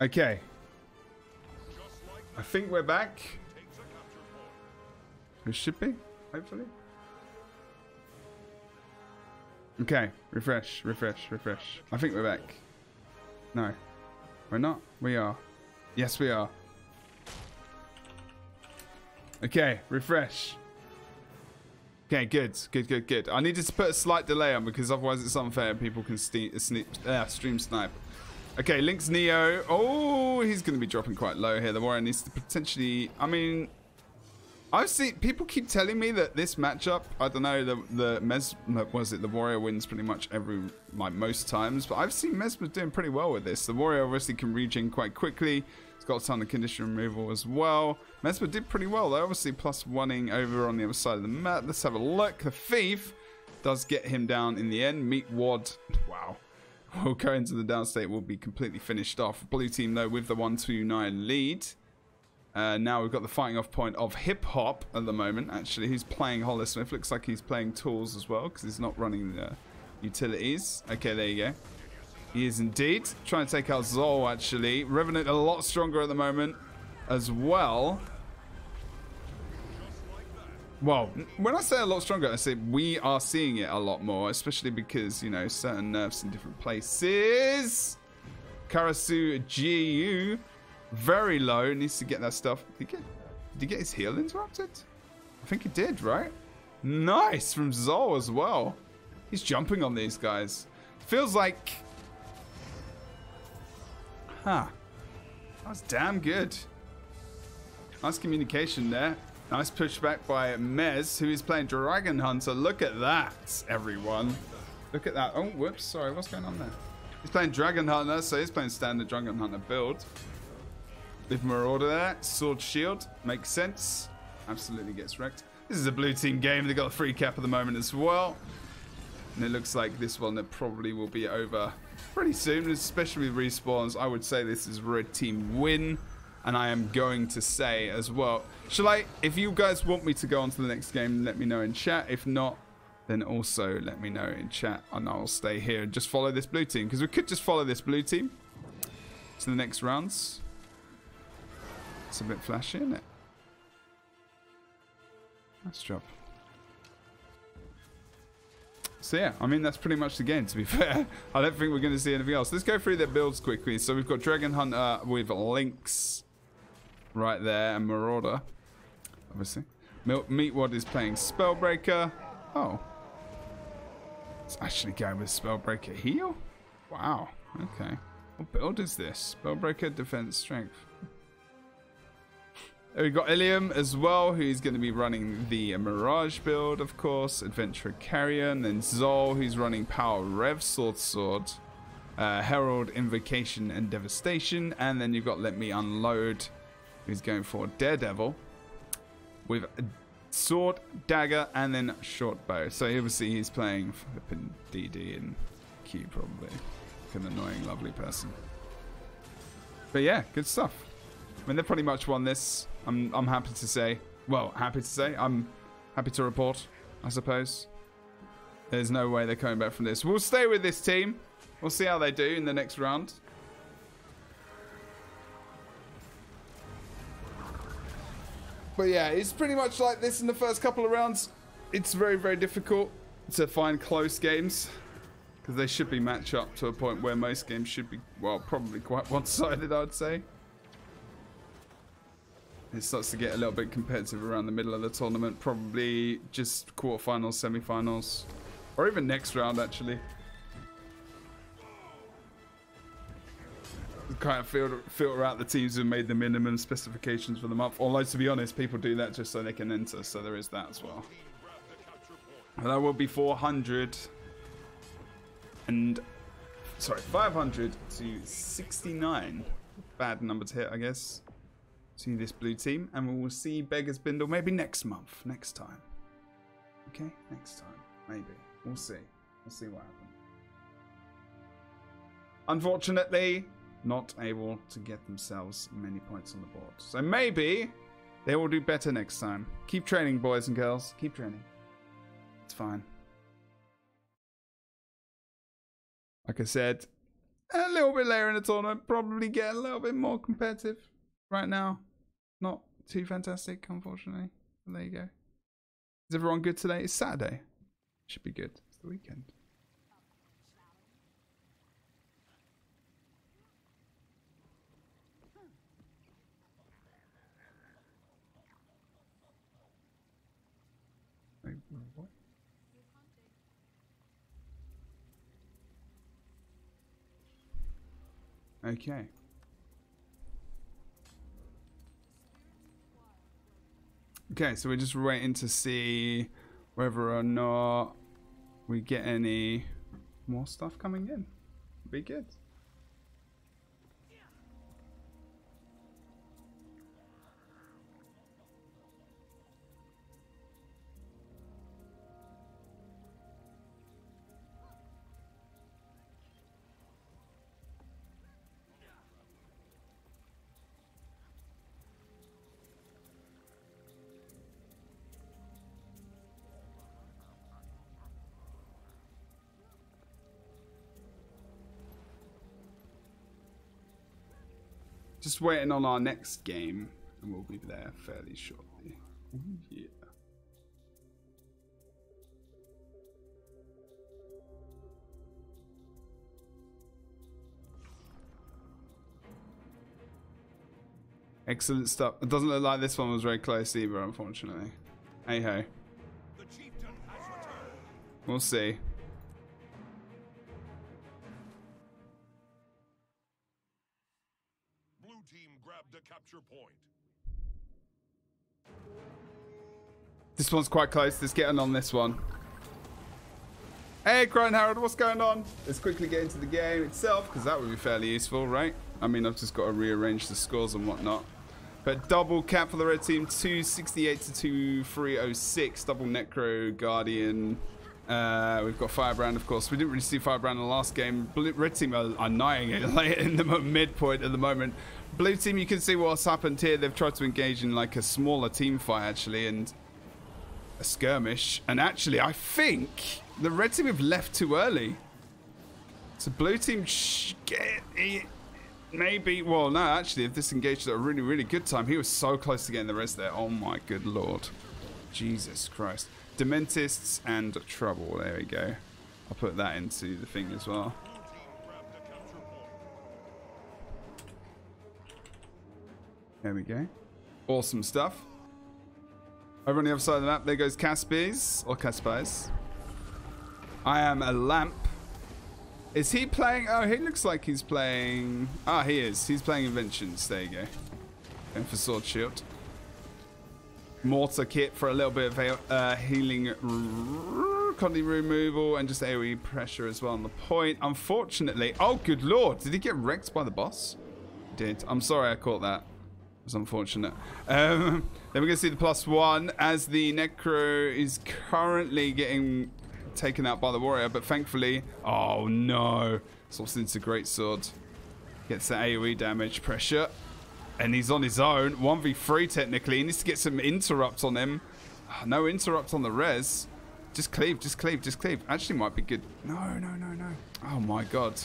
Okay. I think we're back. We should be, hopefully. Okay, refresh, refresh, refresh. I think we're back. No, we're not. We are. Yes, we are. Okay, refresh. Okay, good, good, good, good. I needed to put a slight delay on because otherwise it's unfair. People can stream snipe. Okay, Link's Neo. Oh, he's going to be dropping quite low here. The Warrior needs to potentially... I mean, I've seen... People keep telling me that this matchup, I don't know, the Warrior wins pretty much most times. But I've seen Mesmer doing pretty well with this. The Warrior obviously can regen quite quickly. He's got a ton of condition removal as well. Mesmer did pretty well, though. Obviously, +1ing over on the other side of the map. Let's have a look. The Thief does get him down in the end. Meat Wad. Wow. We'll go into the downstate. We'll be completely finished off. Blue team, though, with the 1-2-9 lead. Now we've got the fighting off point of Hip Hop at the moment. Actually, he's playing Holosmith. Looks like he's playing tools as well because he's not running the utilities. Okay, there you go. He is indeed trying to take out Zol, actually. Revenant a lot stronger at the moment as well. Well, when I say a lot stronger, I say we are seeing it a lot more, especially because, you know, certain nerfs in different places. Karasu GU, very low, needs to get that stuff. Did he get his heal interrupted? I think he did, right? Nice from Zol as well. He's jumping on these guys. Feels like... Huh. That was damn good. Nice communication there. Nice pushback by Mez, who is playing Dragon Hunter. Look at that, everyone. Look at that. Oh, whoops. Sorry, what's going on there? He's playing Dragon Hunter, so he's playing standard Dragon Hunter build. With Marauder there. Sword Shield. Makes sense. Absolutely gets wrecked. This is a blue team game. They've got a free cap at the moment as well. And it looks like this one that probably will be over pretty soon, especially with respawns. I would say this is red team win. And I am going to say as well, if you guys want me to go on to the next game, let me know in chat. If not, then also let me know in chat and I'll stay here and just follow this blue team. Because we could just follow this blue team to the next rounds. It's a bit flashy, isn't it? Nice job. So yeah, I mean, that's pretty much the game, to be fair. I don't think we're going to see anything else. Let's go through their builds quickly. So we've got Dragon Hunter with Lynx right there, and Marauder, obviously. Meatwad is playing Spellbreaker. Oh. It's actually going with Spellbreaker heal? Wow. Okay. What build is this? Spellbreaker, Defense, Strength. We've got Ilium as well, who's going to be running the Mirage build, of course. Adventurer Carrion. Then Zol, who's running Power Rev, Sword. Herald, Invocation, and Devastation. And then you've got Let Me Unload, who's going for Daredevil. With a Sword, Dagger, and then Short Bow. So obviously he's playing flipping DD and Q, probably. Like an annoying, lovely person. But yeah, good stuff. I mean, they pretty much won this. I'm happy to say. Well, happy to say. I'm happy to report, I suppose. There's no way they're coming back from this. We'll stay with this team. We'll see how they do in the next round. But yeah, it's pretty much like this in the first couple of rounds. It's very, very difficult to find close games. Because they should be matched up to a point where most games should be, well, probably quite one-sided, I'd say. It starts to get a little bit competitive around the middle of the tournament. Probably just quarterfinals, semi-finals. Or even next round, actually. Kind of filter out the teams who made the minimum specifications for the month. Although, to be honest, people do that just so they can enter. So there is that as well. And that will be 400 and... Sorry, 500 to 69. Bad number to hit, I guess. To this blue team, and we will see Beggar's Bindle maybe next month, next time. Okay, next time, maybe. We'll see. We'll see what happens. Unfortunately, not able to get themselves many points on the board. So maybe they will do better next time. Keep training, boys and girls. Keep training. It's fine. Like I said, a little bit later in the tournament. Probably get a little bit more competitive. Right now, not too fantastic, unfortunately. But there you go. Is everyone good today? It's Saturday. Should be good. It's the weekend. What? Okay. Okay, so we're just waiting to see whether or not we get any more stuff coming in. Be good. Just waiting on our next game, and we'll be there fairly shortly. Yeah. Excellent stuff. It doesn't look like this one was very close either, unfortunately. Hey ho. We'll see. Capture point. This one's quite close. Let's get on this one. Hey, Crown Harold, what's going on? Let's quickly get into the game itself, because that would be fairly useful, right? I mean, I've just got to rearrange the scores and whatnot. But double cap for the red team, 268 to 2306. Double Necro, Guardian. We've got Firebrand, of course. We didn't really see Firebrand in the last game. Red team are annihilating it like, in the midpoint at the moment. Blue team, you can see what's happened here. They've tried to engage in like a smaller team fight, actually, and a skirmish. And actually, I think the red team have left too early. So blue team maybe. Well, no, actually, they've disengaged at a really, really good time. He was so close to getting the res there. Oh my good lord. Jesus Christ. Dementists and Trouble. There we go. I'll put that into the thing as well. There we go. Awesome stuff. Over on the other side of the map, there goes Caspies. Or Caspies. I am a lamp. Is he playing? Oh, he looks like he's playing. Ah, he is. He's playing Inventions. There you go. Going for Sword Shield. Mortar kit for a little bit of healing, condy removal, and just AoE pressure as well on the point. Unfortunately, oh good lord, did he get wrecked by the boss? He did. I'm sorry I caught that. It was unfortunate. Then we're going to see the +1 as the Necro is currently getting taken out by the warrior, but thankfully, oh no, swaps into Greatsword, gets the AoE damage pressure. And he's on his own. 1v3 technically. He needs to get some interrupts on him. No interrupt on the res. Just cleave, just cleave, just cleave. Actually might be good. No. Oh my god.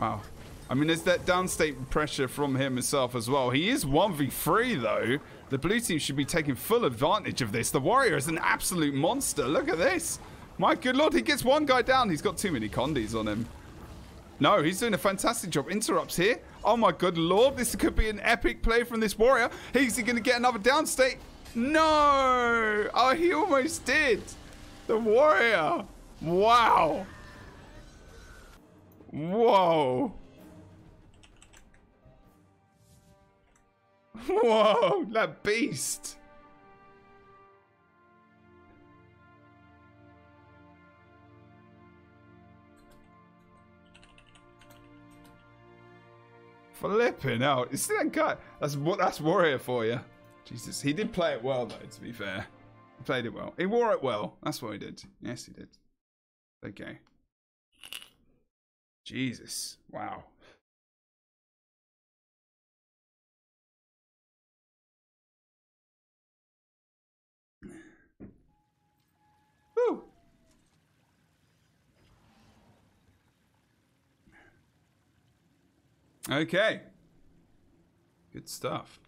Wow. I mean, there's that downstate pressure from him himself as well. He is 1v3 though. The blue team should be taking full advantage of this. The warrior is an absolute monster. Look at this. My good lord, he gets one guy down. He's got too many condies on him. No, he's doing a fantastic job. Interrupts here. Oh my good lord, this could be an epic play from this warrior. Is he going to get another downstate? No! Oh, he almost did. The warrior. Wow. Whoa. Whoa, that beast. Flipping out. You see that guy? That's warrior for you. Jesus, he did play it well though, to be fair. He played it well. He wore it well. That's what he did. Yes, he did. Okay. Jesus. Wow. Woo. Okay. Good stuff.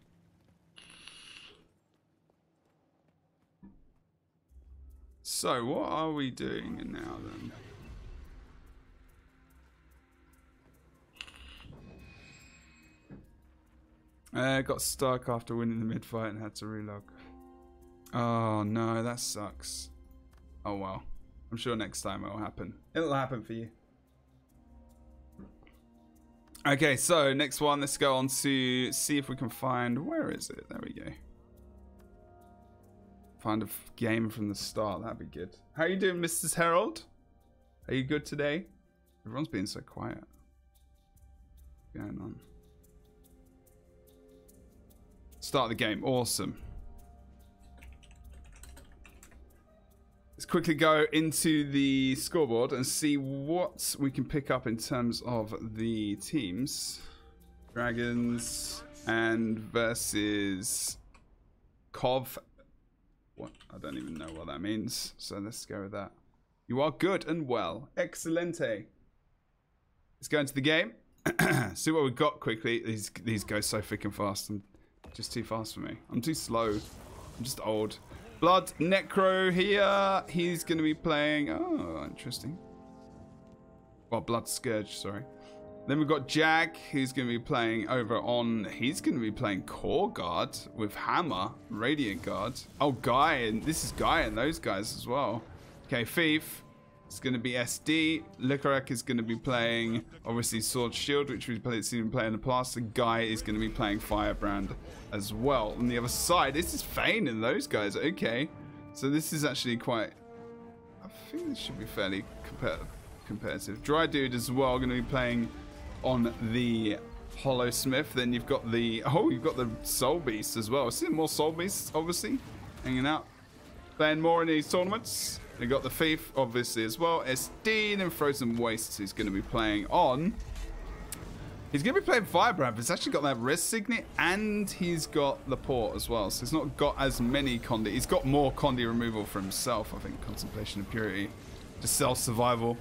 So, what are we doing now then? Got stuck after winning the mid-fight and had to relog. Oh no, that sucks. Oh well. I'm sure next time it'll happen. It'll happen for you. Okay, so next one, let's go on to see if we can find... Where is it? There we go. Find a game from the start. That'd be good. How are you doing, Mrs. Herald? Are you good today? Everyone's being so quiet. What's going on? Start the game. Awesome. Let's quickly go into the scoreboard and see what we can pick up in terms of the teams. Dragons and versus Cov. What? I don't even know what that means. So let's go with that. You are good and well. Excelente. Let's go into the game. See what we've got quickly. These go so thick and fast. And just too fast for me. I'm too slow. I'm just old. Blood Necro here. He's going to be playing... Oh, interesting. Well, Blood Scourge, sorry. Then we've got Jack, who's going to be playing over on... He's going to be playing Core Guard with Hammer, Radiant Guard. Oh, Guy, and this is Guy and those guys as well. Okay, Thief. It's going to be SD. Likorek is going to be playing, obviously, Sword Shield, which we've seen him play in the past. The Guy is going to be playing Firebrand as well. On the other side, this is Fane and those guys. Okay. So this is actually quite... I think this should be fairly competitive. Dry Dude as well, going to be playing on the Hollow Smith. Then you've got the... Oh, you've got the Soul Beast as well. See more Soul Beasts, obviously, hanging out. Playing more in these tournaments. They got the Thief, obviously, as well. SD and then Frozen Wastes, who's going to be playing on. He's going to be playing Firebrand, but he's actually got that Res Signet, and he's got the Port as well. So he's not got as many Condi. He's got more Condi removal for himself, I think. Contemplation of Purity. Just self-survival.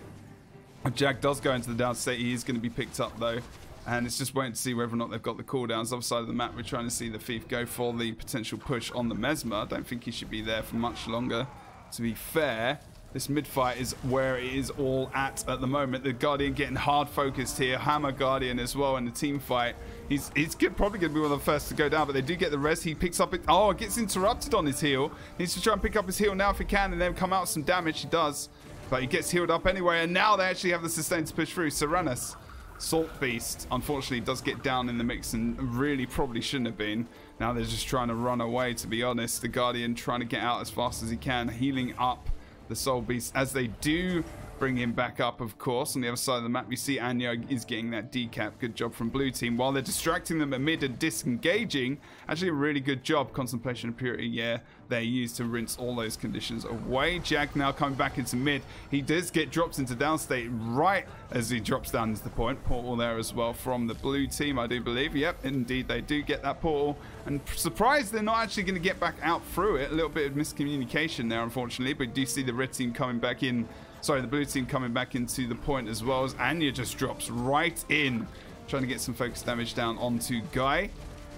If Jack does go into the downstate, he is going to be picked up, though. And it's just waiting to see whether or not they've got the cooldowns. Other side of the map, we're trying to see the Thief go for the potential push on the Mesmer. I don't think he should be there for much longer. To be fair, this mid-fight is where it is all at the moment. The Guardian getting hard focused here. Hammer Guardian as well in the team fight. He's probably going to be one of the first to go down, but they do get the res. He picks up it. Oh, gets interrupted on his heal. He needs to try and pick up his heal now if he can and then come out with some damage. He does, but he gets healed up anyway. And now they actually have the sustain to push through. Serenus, Salt Beast, unfortunately does get down in the mix and really probably shouldn't have been. Now they're just trying to run away, to be honest. The Guardian trying to get out as fast as he can, healing up the Soul Beast as they do bring him back up, of course. On the other side of the map, you see Anya is getting that decap. Good job from Blue Team. While they're distracting them amid and disengaging, actually a really good job. Contemplation of Purity, yeah, they used to rinse all those conditions away. Jack now coming back into mid. He does get dropped into downstate right as he drops down into the point. Portal there as well from the Blue Team, I do believe. Yep, indeed, they do get that portal. And surprised they're not actually going to get back out through it. A little bit of miscommunication there, unfortunately. But you do see the Red Team coming back in. Sorry, the Blue Team coming back into the point as well as Anya just drops right in. Trying to get some focus damage down onto Guy.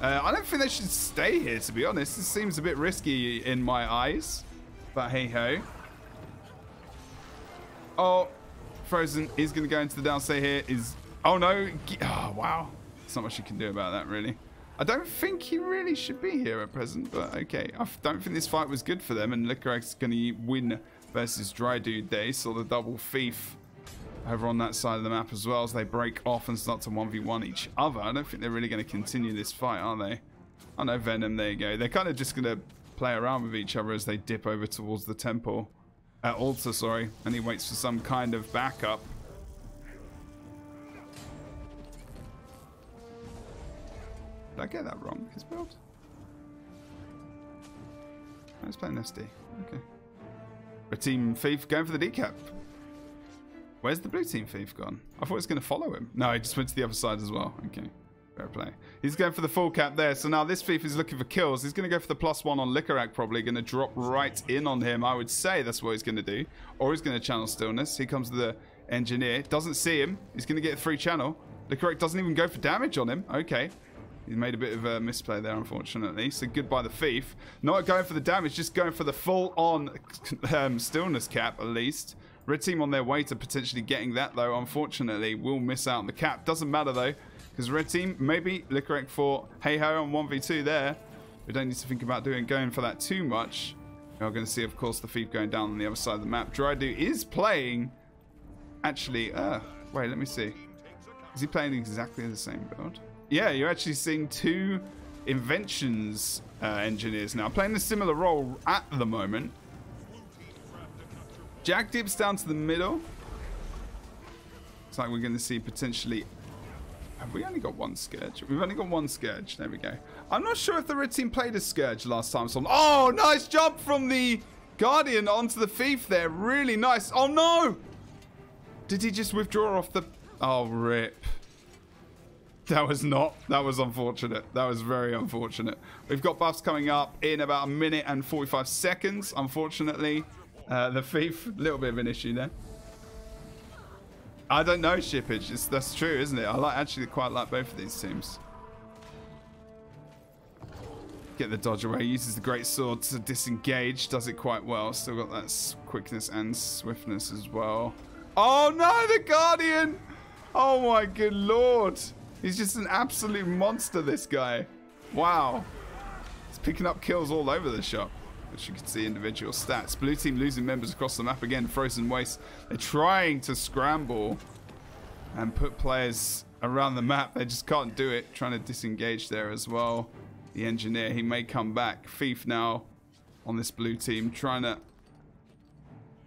I don't think they should stay here, to be honest. This seems a bit risky in my eyes. But hey-ho. Oh, Frozen is going to go into the downstate here. Oh, no. Oh, wow. There's not much you can do about that, really. I don't think he really should be here at present, but okay. I don't think this fight was good for them, and Likorex's going to win versus Dry Dude. They saw the double Thief over on that side of the map as well as they break off and start to 1v1 each other. I don't think they're really going to continue this fight, are they? Oh no, Venom, there you go. They're kind of just going to play around with each other as they dip over towards the temple. Altar, sorry. And he waits for some kind of backup. Did I get that wrong? His build? I was playing SD. Okay. A Team Thief going for the decap. Where's the Blue Team Thief gone? I thought it was going to follow him. No, he just went to the other side as well. Okay. Fair play. He's going for the full cap there. So now this Thief is looking for kills. He's going to go for the +1 on Likorek, probably. Going to drop right in on him. I would say that's what he's going to do. Or he's going to channel Stillness. He comes to the Engineer. Doesn't see him. He's going to get a free channel. Licorice doesn't even go for damage on him. Okay. He made a bit of a misplay there, unfortunately. So goodbye the thief. Not going for the damage, just going for the full-on stillness cap, at least. Red team on their way to potentially getting that, though. Unfortunately, will miss out on the cap. Doesn't matter, though, because red team, maybe Licorice for hey-ho on 1v2 there. We don't need to think about going for that too much. We're going to see, of course, the thief going down on the other side of the map. Drydo is playing... Actually, wait, let me see. Is he playing exactly the same build? Yeah, you're actually seeing two Inventions engineers now playing a similar role at the moment. Jack dips down to the middle. It's like we're going to see potentially... Have we only got one Scourge? We've only got one Scourge. There we go. I'm not sure if the red team played a Scourge last time. So oh, nice jump from the Guardian onto the Thief there. Really nice. Oh, no! Did he just withdraw off the... Oh, rip. That was not. That was unfortunate. That was very unfortunate. We've got buffs coming up in about 1 minute and 45 seconds. Unfortunately, the Thief, a little bit of an issue there. I don't know, Shippage. That's true, isn't it? I actually quite like both of these teams. Get the dodge away. Uses the great sword to disengage. Does it quite well. Still got that quickness and swiftness as well. Oh no, the Guardian! Oh my good lord. He's just an absolute monster, this guy. Wow. He's picking up kills all over the shop, which you can see individual stats. Blue team losing members across the map again. Frozen Waste. They're trying to scramble and put players around the map. They just can't do it. Trying to disengage there as well. The engineer, he may come back. Thief now on this blue team, trying to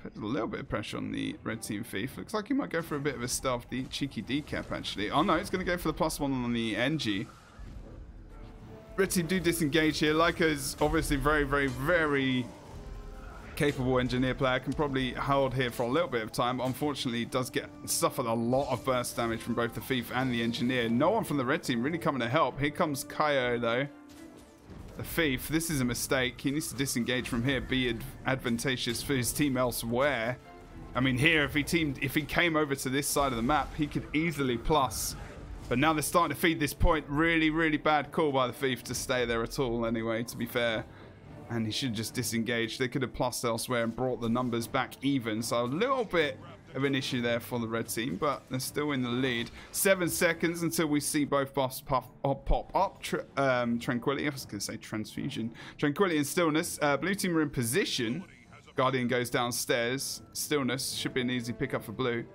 put a little bit of pressure on the red team Thief. Looks like he might go for a bit of a stealth, cheeky decap actually. Oh no, it's going to go for the +1 on the NG. Red team do disengage here. Leica is obviously very capable engineer player. Can probably hold here for a little bit of time. Unfortunately, does suffered a lot of burst damage from both the Thief and the engineer. No one from the red team really coming to help. Here comes Kaio though. The Thief, this is a mistake. He needs to disengage from here, be advantageous for his team elsewhere. I mean, here, if he came over to this side of the map, he could easily plus. But now they're starting to feed this point. Really bad call by the Thief to stay there at all anyway, to be fair. And he should just disengage. They could have plussed elsewhere and brought the numbers back even. So a little bit of an issue there for the red team, but they're still in the lead. 7 seconds until we see both buffs pop up. Tranquility, I was going to say transfusion. Tranquility and stillness. Blue team are in position. Guardian goes downstairs. Stillness should be an easy pickup for blue.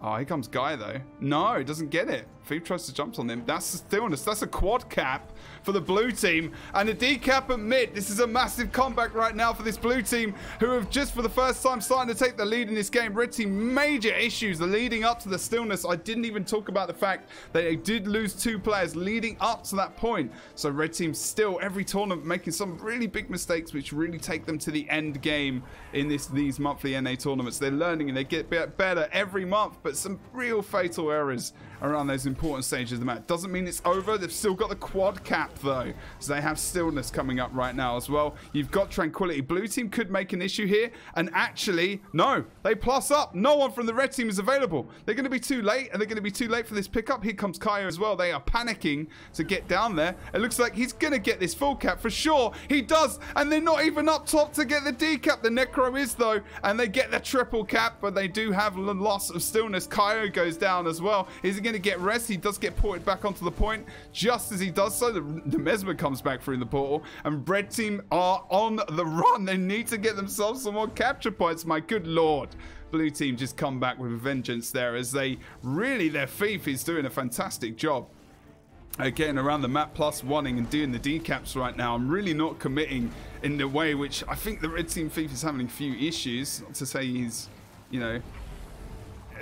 Oh, here comes Guy though. No, he doesn't get it. Thief tries to jump on him. That's the stillness. That's a quad cap for the blue team. And a decap at mid. This is a massive comeback right now for this blue team, who have just for the first time starting to take the lead in this game. Red team, major issues leading up to the stillness. I didn't even talk about the fact that they did lose 2 players leading up to that point. So red team still every tournament making some really big mistakes, which really take them to the end game in these monthly NA tournaments. They're learning and they get better every month, but some real fatal errors around those important stages of the map. Doesn't mean it's over. They've still got the quad cap though, so they have stillness coming up right now as well. You've got tranquility. Blue team could make an issue here, and actually no, they plus up. No one from the red team is available. They're going to be too late, and they're going to be too late for this pickup. Here comes Kaio as well. They are panicking to get down there. It looks like he's going to get this full cap for sure. He does, and they're not even up top to get the D cap. The Necro is though, and they get the triple cap, but they do have the loss of stillness. Kaio goes down as well. Is he going to get rest? He does get ported back onto the point. Just as he does so, the Mesmer comes back through the portal, and red team are on the run. They need to get themselves some more capture points. My good lord. Blue team just come back with a vengeance there, as their Thief is doing a fantastic job. Again, around the map +1ing and doing the decaps right now. I'm really not committing in the way which I think the red team Thief is having a few issues. Not to say he's, you know...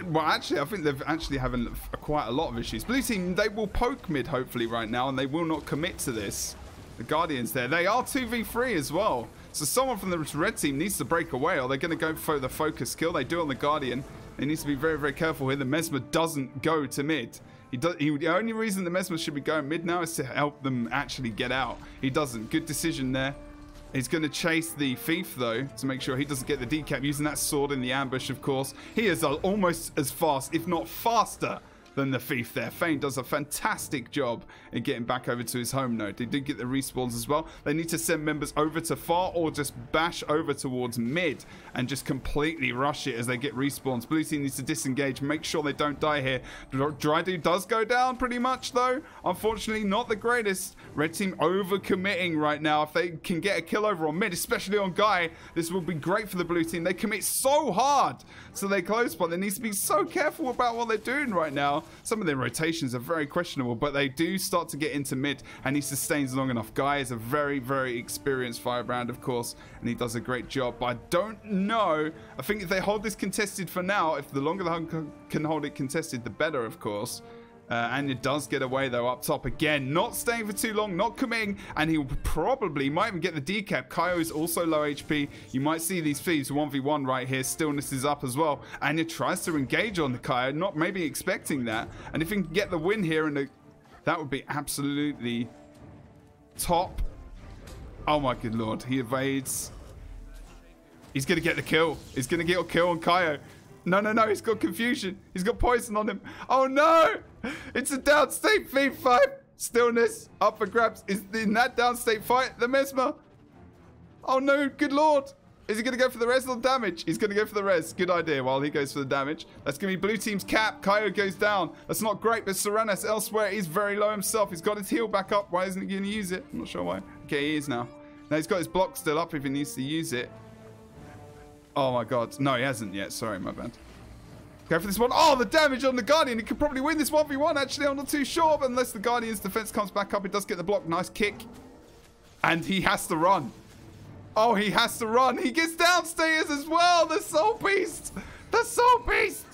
Well, actually, I think they've actually having quite a lot of issues. Blue team, they will poke mid hopefully right now, and they will not commit to this. The Guardians there, they are 2v3 as well. So someone from the red team needs to break away, or they're going to go for the focus kill. They do on the Guardian. They need to be very careful here. The Mesmer doesn't go to mid. The only reason the Mesmer should be going mid now is to help them actually get out. He doesn't. Good decision there. He's going to chase the thief, though, to make sure he doesn't get the decap, using that sword in the ambush, of course. He is almost as fast, if not faster, than the thief there. Fane does a fantastic job in getting back over to his home node. They did get the respawns as well. They need to send members over to far or just bash over towards mid and just completely rush it as they get respawns. Blue team needs to disengage, make sure they don't die here. Dry Dude does go down pretty much, though. Unfortunately, not the greatest. Red team overcommitting right now. If they can get a kill over on mid, especially on Guy, this will be great for the blue team. They commit so hard, so they close, but they need to be so careful about what they're doing right now. Some of their rotations are very questionable, but they do start to get into mid, and he sustains long enough. Guy is a very, very experienced firebrand, of course, and he does a great job. But I don't know. I think if they hold this contested for now, if the longer the Hunt can hold it contested, the better, of course. And it does get away, though, up top again. Not staying for too long, not committing, and he might even get the decap. Kaio is also low HP. You might see these thieves 1v1 right here. Stillness is up as well. Anya tries to engage on the Kaio, not maybe expecting that. And if he can get the win here, and that would be absolutely top. Oh, my good lord. He evades. He's going to get the kill. He's going to get a kill on Kaio. No, no, no, he's got confusion. He's got poison on him. Oh, no. It's a downstate thief fight. Stillness up for grabs. Is in that downstate fight the Mesmer? Oh, no. Good lord. Is he going to go for the res or the damage? He's going to go for the res. Good idea while he goes for the damage. That's going to be blue team's cap. Kaio goes down. That's not great, but Serranas elsewhere is very low himself. He's got his heal back up. Why isn't he going to use it? I'm not sure why. Okay, he is now. Now he's got his block still up if he needs to use it. Oh my god. No, he hasn't yet. Sorry, my bad. Go for this one. Oh, the damage on the Guardian. He could probably win this 1v1. Actually, I'm not too sure. But unless the Guardian's defense comes back up, it does get the block. Nice kick. And he has to run. Oh, he has to run. He gets downstairs as well. The Soul Beast. The Soul Beast.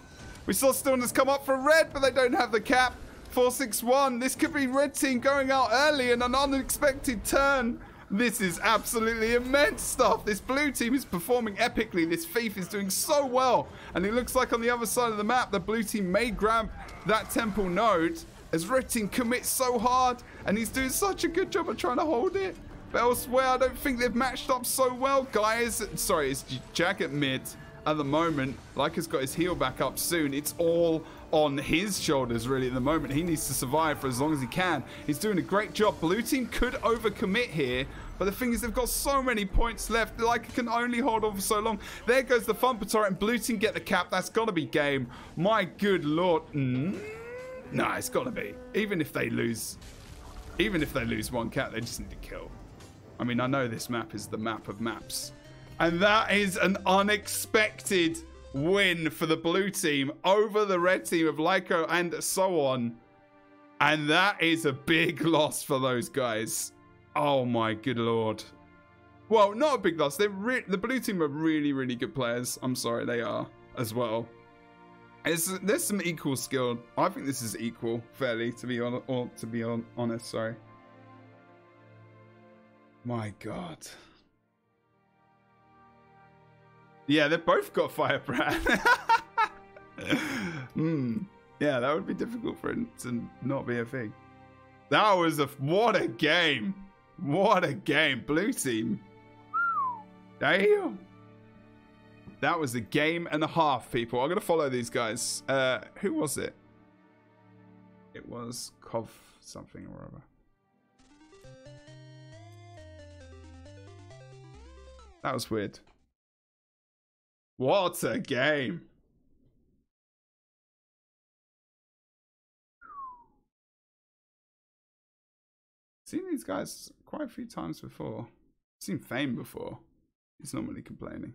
We saw Stillness come up for red, but they don't have the cap. 4-6-1. This could be red team going out early in an unexpected turn. This is absolutely immense stuff. This blue team is performing epically. This thief is doing so well. And it looks like on the other side of the map, the blue team may grab that temple node as red team commits so hard. And he's doing such a good job of trying to hold it. But elsewhere, I don't think they've matched up so well. Guys, sorry, it's Jack at mid at the moment. Leica's got his heal back up soon. It's all on his shoulders, really, at the moment. He needs to survive for as long as he can. He's doing a great job. Blue team could overcommit here, but the thing is, they've got so many points left. Leica can only hold on for so long. There goes the Thumper turret, and blue team get the cap. That's got to be game. My good lord. No, it's got to be. Even if they lose one cap, they just need to kill. I mean, I know this map is the map of maps. And that is an unexpected win for the blue team over the red team of Lyco and so on. And that is a big loss for those guys. Oh my good lord. Well, not a big loss. The blue team are really, really good players. I'm sorry, they are as well. There's some equal skill. I think this is equal, fairly, to be honest. Sorry. My god. Yeah, they've both got Firebrand. Yeah, that would be difficult for it to not be a thing. That was what a game. What a game. Blue team. Damn. That was a game and a half, people. I'm going to follow these guys. Who was it? It was Kov something or other. That was weird. What a game. Seen these guys quite a few times before. Seen Fame before. He's normally complaining.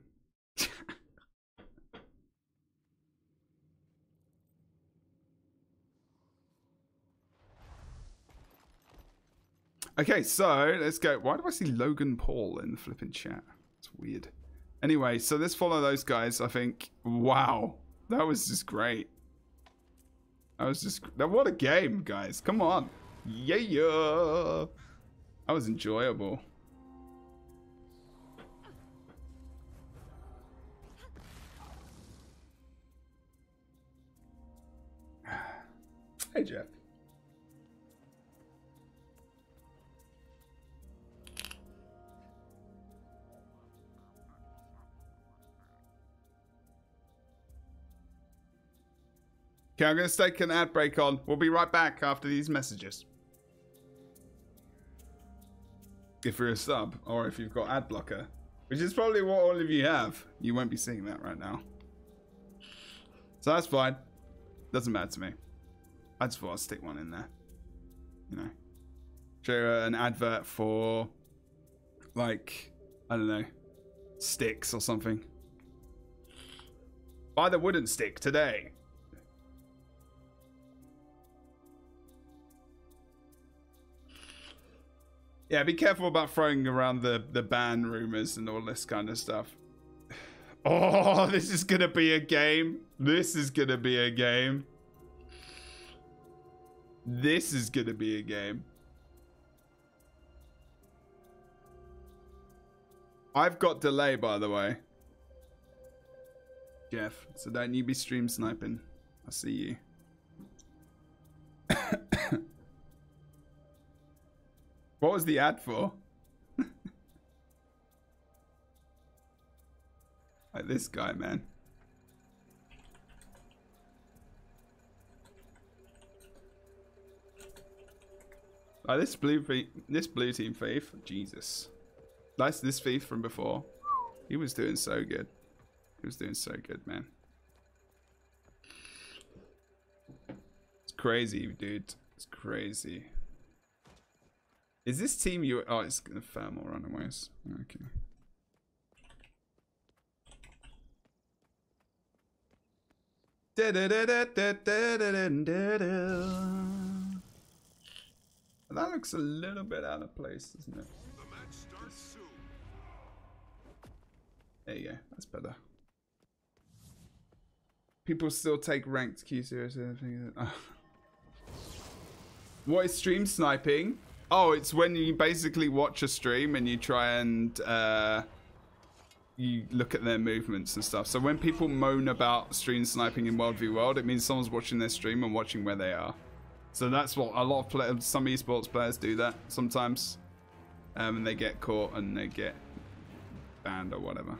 Okay, so let's go. Why do I see Logan Paul in the flipping chat? It's weird. Anyway, so let's follow those guys, I think. Wow. That was just great. What a game, guys. Come on. Yeah. That was enjoyable. Hey, Jeff. Okay, I'm going to take an ad break on. We'll be right back after these messages. If you're a sub, or if you've got ad blocker, which is probably what all of you have, you won't be seeing that right now. So that's fine. Doesn't matter to me. I just thought I'd stick one in there. You know. Show an advert for, like, I don't know, sticks or something. Buy the wooden stick today. Yeah, be careful about throwing around the ban rumors and all this kind of stuff. Oh, this is gonna be a game. This is gonna be a game. This is gonna be a game. I've got delay, by the way. Jeff, so don't you be stream sniping. I see you. What was the ad for? Like this guy, man. Like this blue team thief. Jesus. That's this thief from before. He was doing so good. He was doing so good, man. It's crazy, dude. It's crazy. Is this team you? Oh, it's gonna fail more runaways. Okay. That looks a little bit out of place, doesn't it? The match starts soon. There you go. That's better. People still take ranked Q seriously. What is stream sniping? Oh, it's when you basically watch a stream and you try and you look at their movements and stuff. So when people moan about stream sniping in World v World, it means someone's watching their stream and watching where they are. So that's what a lot of players, some esports players do that sometimes, and they get caught and they get banned or whatever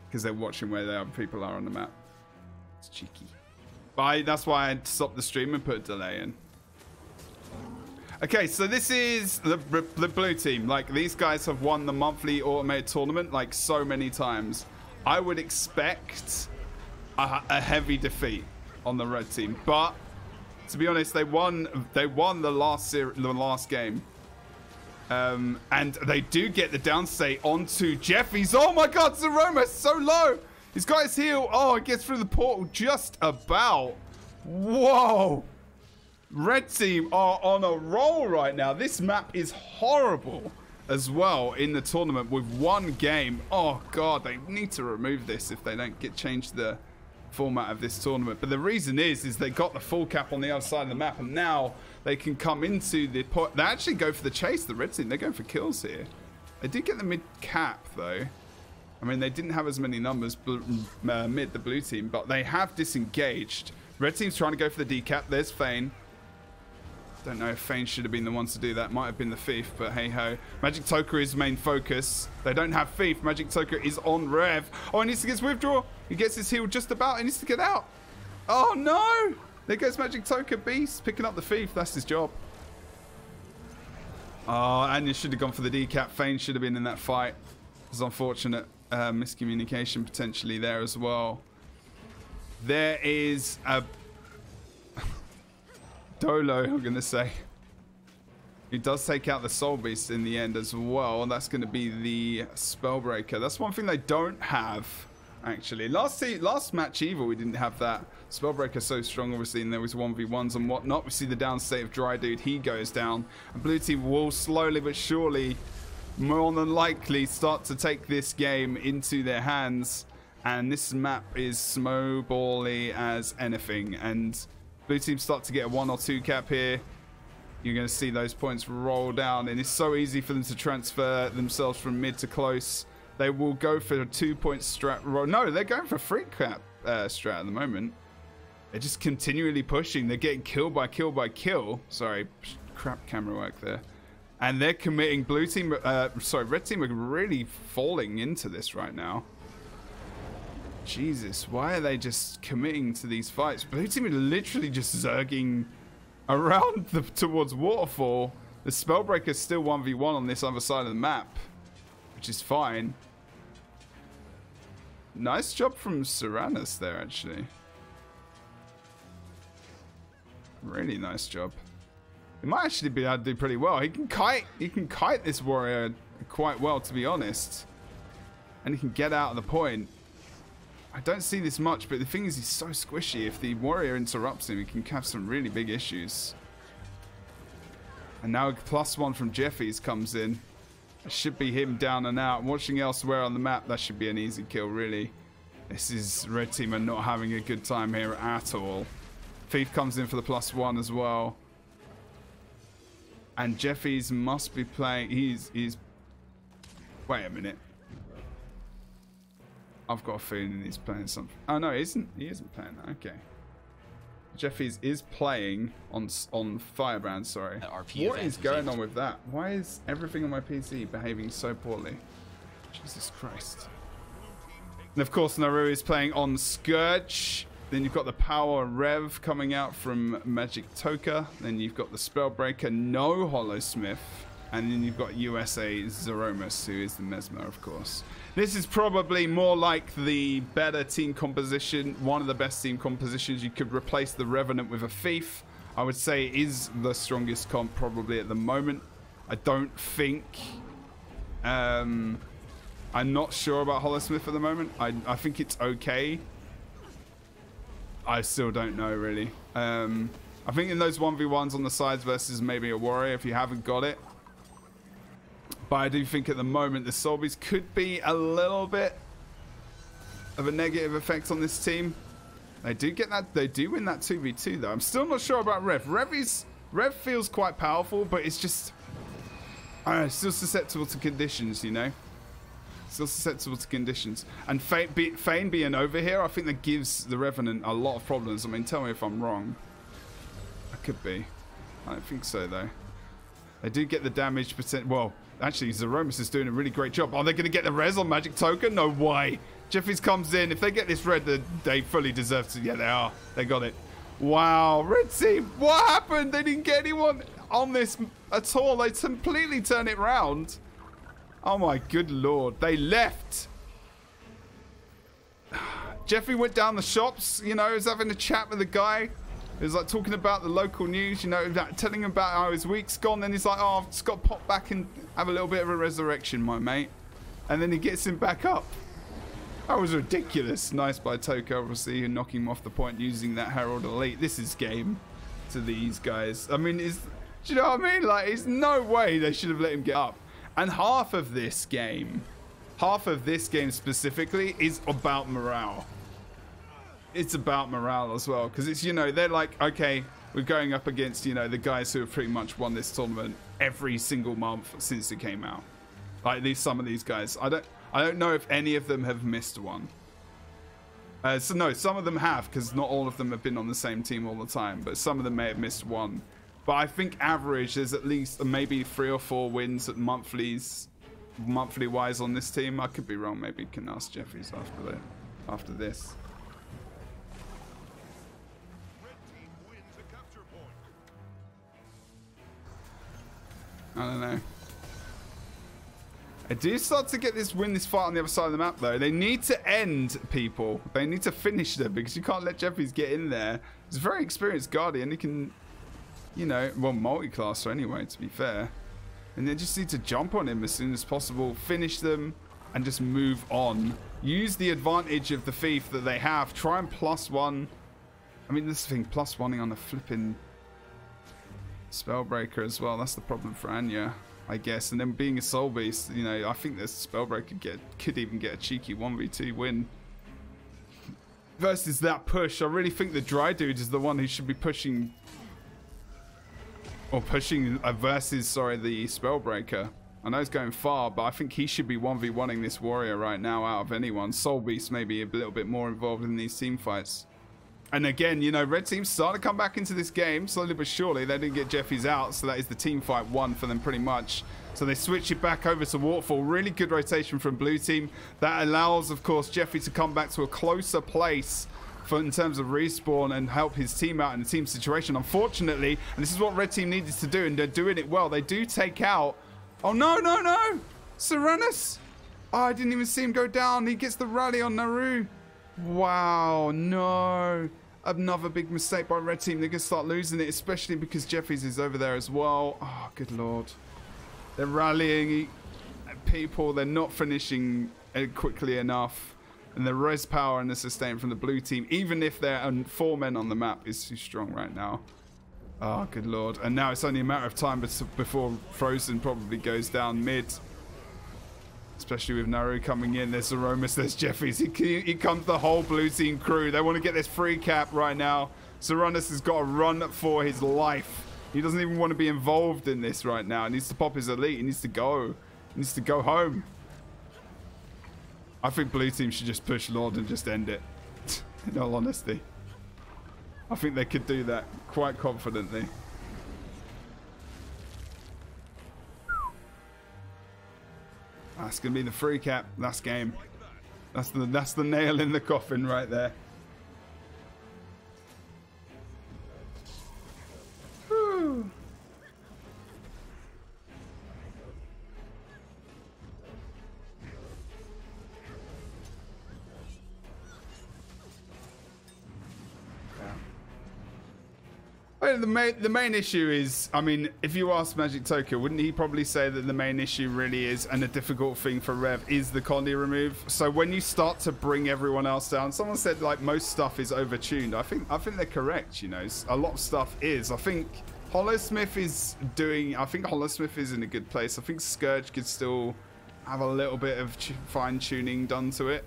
because they're watching where the other people are on the map. It's cheeky. But that's why I stopped the stream and put a delay in. Okay, so this is the blue team. Like, these guys have won the monthly automated tournament like so many times. I would expect a heavy defeat on the red team, but to be honest, they won the last game, and they do get the downstate onto Jeffy's. Oh my God, Zaroma so low. He's got his heal. Oh, it gets through the portal just about. Whoa. Red team are on a roll right now. This map is horrible as well in the tournament with one game. Oh God, they need to remove this if they don't change the format of this tournament. But the reason is they got the full cap on the other side of the map, and now they can come into the point. They actually go for the chase, the red team. They're going for kills here. They did get the mid cap though. I mean, they didn't have as many numbers mid the blue team, but they have disengaged. Red team's trying to go for the decap. There's Fane. Don't know if Fane should have been the ones to do that. Might have been the thief, but hey ho. Magic Toker is main focus. They don't have thief. Magic Toker is on Rev. Oh, he needs to get his withdraw. He gets his heal just about. He needs to get out. Oh no! There goes Magic Toker Beast picking up the thief. That's his job. Oh, and you should have gone for the decap. Fane should have been in that fight. It's unfortunate miscommunication potentially there as well. There is a Dolo, I'm going to say. He does take out the Soul Beast in the end as well. That's going to be the Spellbreaker. That's one thing they don't have, actually. Last match Evil, we didn't have that. Spellbreaker so strong, obviously, and there was 1v1s and whatnot. We see the down state of Dry Dude. He goes down. And Blue Team will slowly but surely, more than likely, start to take this game into their hands. And this map is snowbally as anything. And Blue team start to get a 1 or 2 cap here. You're going to see those points roll down, and it's so easy for them to transfer themselves from mid to close. They will go for a 2-point strat. No, they're going for 3 cap strat at the moment. They're just continually pushing. They're getting kill by kill by kill. Sorry, crap camera work there. And they're committing. Blue team, red team are really falling into this right now. Jesus, why are they just committing to these fights? Blue team are literally just zerging around towards Waterfall. The Spellbreaker's still 1v1 on this other side of the map, which is fine. Nice job from Serranus there, actually. Really nice job. He might actually be able to do pretty well. He can kite this warrior quite well, to be honest. And he can get out of the point. I don't see this much, but the thing is he's so squishy. If the warrior interrupts him, he can have some really big issues. And now +1 from Jeffy's comes in. It should be him down and out. Watching elsewhere on the map, that should be an easy kill, really. This is red team are not having a good time here at all. Thief comes in for the +1 as well. And Jeffy's must be playing. He's. Wait a minute. I've got a feeling he's playing something. Oh no, he isn't playing that. Okay. Jeffy's is playing on Firebrand, sorry. What is going on with that? Why is everything on my PC behaving so poorly? Jesus Christ. And of course, Naru is playing on Scourge. Then you've got the Power Rev coming out from Magic Toka. Then you've got the Spellbreaker, no Hollowsmith. And then you've got USA Zeromus, who is the Mesmer, of course. This is probably more like the better team composition. One of the best team compositions. You could replace the Revenant with a Thief. I would say is the strongest comp probably at the moment. I don't think... I'm not sure about Hollowsmith at the moment. I think it's okay. I still don't know, really. I think in those 1v1s on the sides versus maybe a warrior, if you haven't got it. But I do think at the moment the Solbies could be a little bit of a negative effect on this team. They do get that. They do win that 2v2 though. I'm still not sure about Rev. Rev feels quite powerful, but it's just I don't know, still susceptible to conditions, you know. Still susceptible to conditions. And Fane being over here, I think that gives the Revenant a lot of problems. I mean, tell me if I'm wrong. I could be. I don't think so though. They do get the damage percent. Well, actually, Zeromus is doing a really great job. Are they going to get the res on Magic Token? No way. Jeffy's comes in. If they get this red, they fully deserve to. Yeah, they are. They got it. Wow. Red team. What happened? They didn't get anyone on this at all. They completely turn it round. Oh, my good lord. They left. Jeffy went down the shops. You know, he was having a chat with the guy. He was like talking about the local news, you know, telling him about how his week's gone. Then he's like, oh, I've just got to pop back and have a little bit of a resurrection, my mate. And then he gets him back up. That was ridiculous. Nice by Toka, obviously, knocking him off the point using that Herald Elite. This is game to these guys. I mean, do you know what I mean? Like, there's no way they should have let him get up. And half of this game specifically, is about morale. It's about morale as well, because it's, you know, they're like, okay, we're going up against, you know, the guys who have pretty much won this tournament every single month since it came out. Like, at least some of these guys. I don't know if any of them have missed one. So no, some of them have, because not all of them have been on the same team all the time, but some of them may have missed one. But I think average, there's at least maybe 3 or 4 wins at monthly wise on this team. I could be wrong. Maybe you can ask Jeffries after this. I don't know. I do start to get this fight on the other side of the map though. They need to end people. They need to finish them because you can't let Jeffries get in there. He's a very experienced Guardian. He can, you know, well, multi-classer anyway, to be fair. And they just need to jump on him as soon as possible, finish them, and just move on. Use the advantage of the Thief that they have. Try and +1. I mean, this thing +1ing on the flipping Spellbreaker as well. That's the problem for Anya, I guess. And then being a Soul Beast, you know, I think this Spellbreaker could even get a cheeky 1v2 win. Versus that push, I really think the Dry Dude is the one who should be pushing... Or pushing versus, sorry, the Spellbreaker. I know he's going far, but I think he should be 1v1ing this warrior right now out of anyone. Soul Beast maybe a little bit more involved in these team fights. And again, you know, red team's starting to come back into this game, slowly but surely. They didn't get Jeffy's out, so that is the team fight one for them pretty much. So they switch it back over to Waterfall. Really good rotation from blue team. That allows, of course, Jeffy to come back to a closer place in terms of respawn and help his team out in the team situation. Unfortunately, and this is what red team needed to do, and they're doing it well, they do take out... Oh, no, no, no! Serenus! Oh, I didn't even see him go down. He gets the rally on Naru. Wow, no. Another big mistake by red team. They're going to start losing it, especially because Jeffries is over there as well. Oh, good lord. They're rallying people. They're not finishing quickly enough. And the res power and the sustain from the blue team, even if they're 4 men on the map, is too strong right now. Oh, good lord. And now it's only a matter of time before Frozen probably goes down mid. Especially with Naru coming in. There's Aromas, there's Jeffries. Here comes the whole blue team crew. They want to get this free cap right now. Serenus has got to run for his life. He doesn't even want to be involved in this right now. He needs to pop his elite. He needs to go. He needs to go home. I think blue team should just push Lord and just end it. In all honesty. I think they could do that quite confidently. That's going to be the free cap. That's game. That's the nail in the coffin right there. Whew. The main issue is, I mean, if you ask Magic Tokyo, wouldn't he probably say that the main issue really is, and a difficult thing for Rev, is the Condi remove? So when you start to bring everyone else down, someone said like most stuff is overtuned. I think they're correct. You know, a lot of stuff is. I think Hollowsmith is doing. I think Hollowsmith is in a good place. I think Scourge could still have a little bit of fine tuning done to it,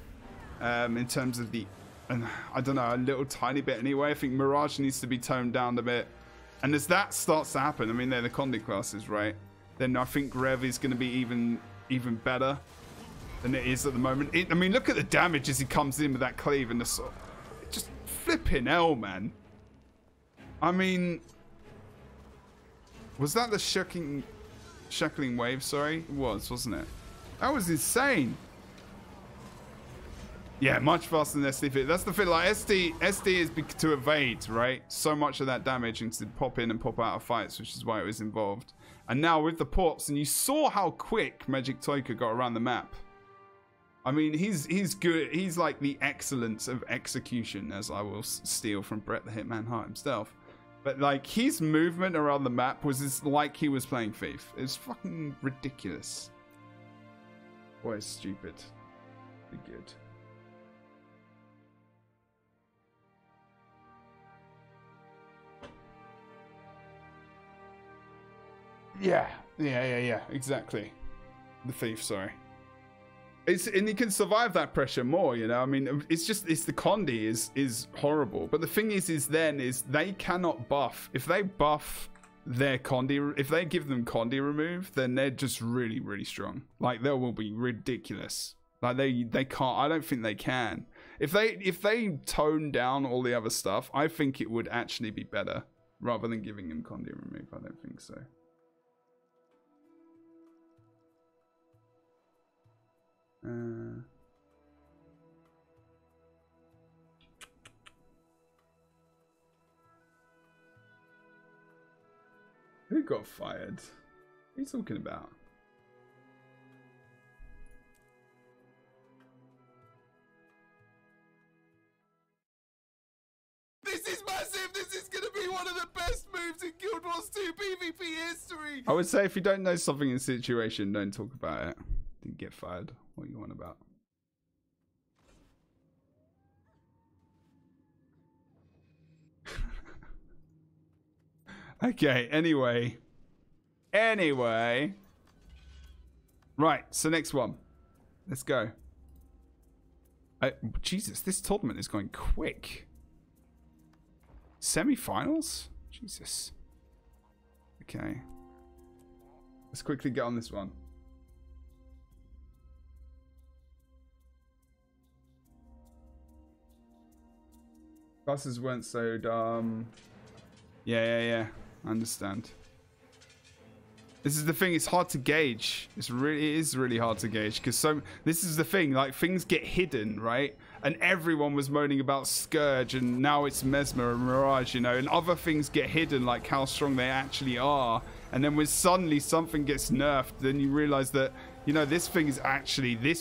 in terms of the. And I don't know, a little tiny bit anyway. I think Mirage needs to be toned down a bit. And as that starts to happen, I mean, they're the Condi classes, right? Then I think Rev is going to be even better than it is at the moment. I mean, look at the damage as he comes in with that cleave and the sword. Just flipping hell, man. I mean, was that the shackling wave? Sorry, it was, wasn't it? That was insane. Yeah, much faster than SD. That's the thing. Like SD is to evade, right? So much of that damage and to pop in and pop out of fights, which is why it was involved. And now with the ports, and you saw how quick Magic Toika got around the map. I mean, he's good. He's like the excellence of execution, as I will steal from Brett the Hitman Hart himself. But like his movement around the map was like he was playing Thief. It's fucking ridiculous. Boy, it's stupid. Be good. Yeah, exactly. The Thief, sorry. And he can survive that pressure more, you know. I mean, it's the Condi is horrible. But the thing is they cannot buff. If they buff their Condi, if they give them Condi remove, then they're just really, really strong. Like, they will be ridiculous. Like, they can't. I don't think they can. If they tone down all the other stuff, I think it would actually be better rather than giving them Condi remove. I don't think so. Who got fired? What are you talking about? This is massive! This is gonna be one of the best moves in Guild Wars 2 PvP history! I would say if you don't know something in situation, don't talk about it. Didn't get fired. What are you on about? Okay, anyway. Right, so next one. Let's go. Jesus, this tournament is going quick. Semi-finals? Jesus. Okay. Let's quickly get on this one. Classes weren't so dumb. Yeah. I understand. This is the thing, it's hard to gauge. It is really hard to gauge because this is the thing, like things get hidden, right? And everyone was moaning about Scourge and now it's Mesmer and Mirage, you know, and other things get hidden, like how strong they actually are. And then when suddenly something gets nerfed, then you realize that, you know, this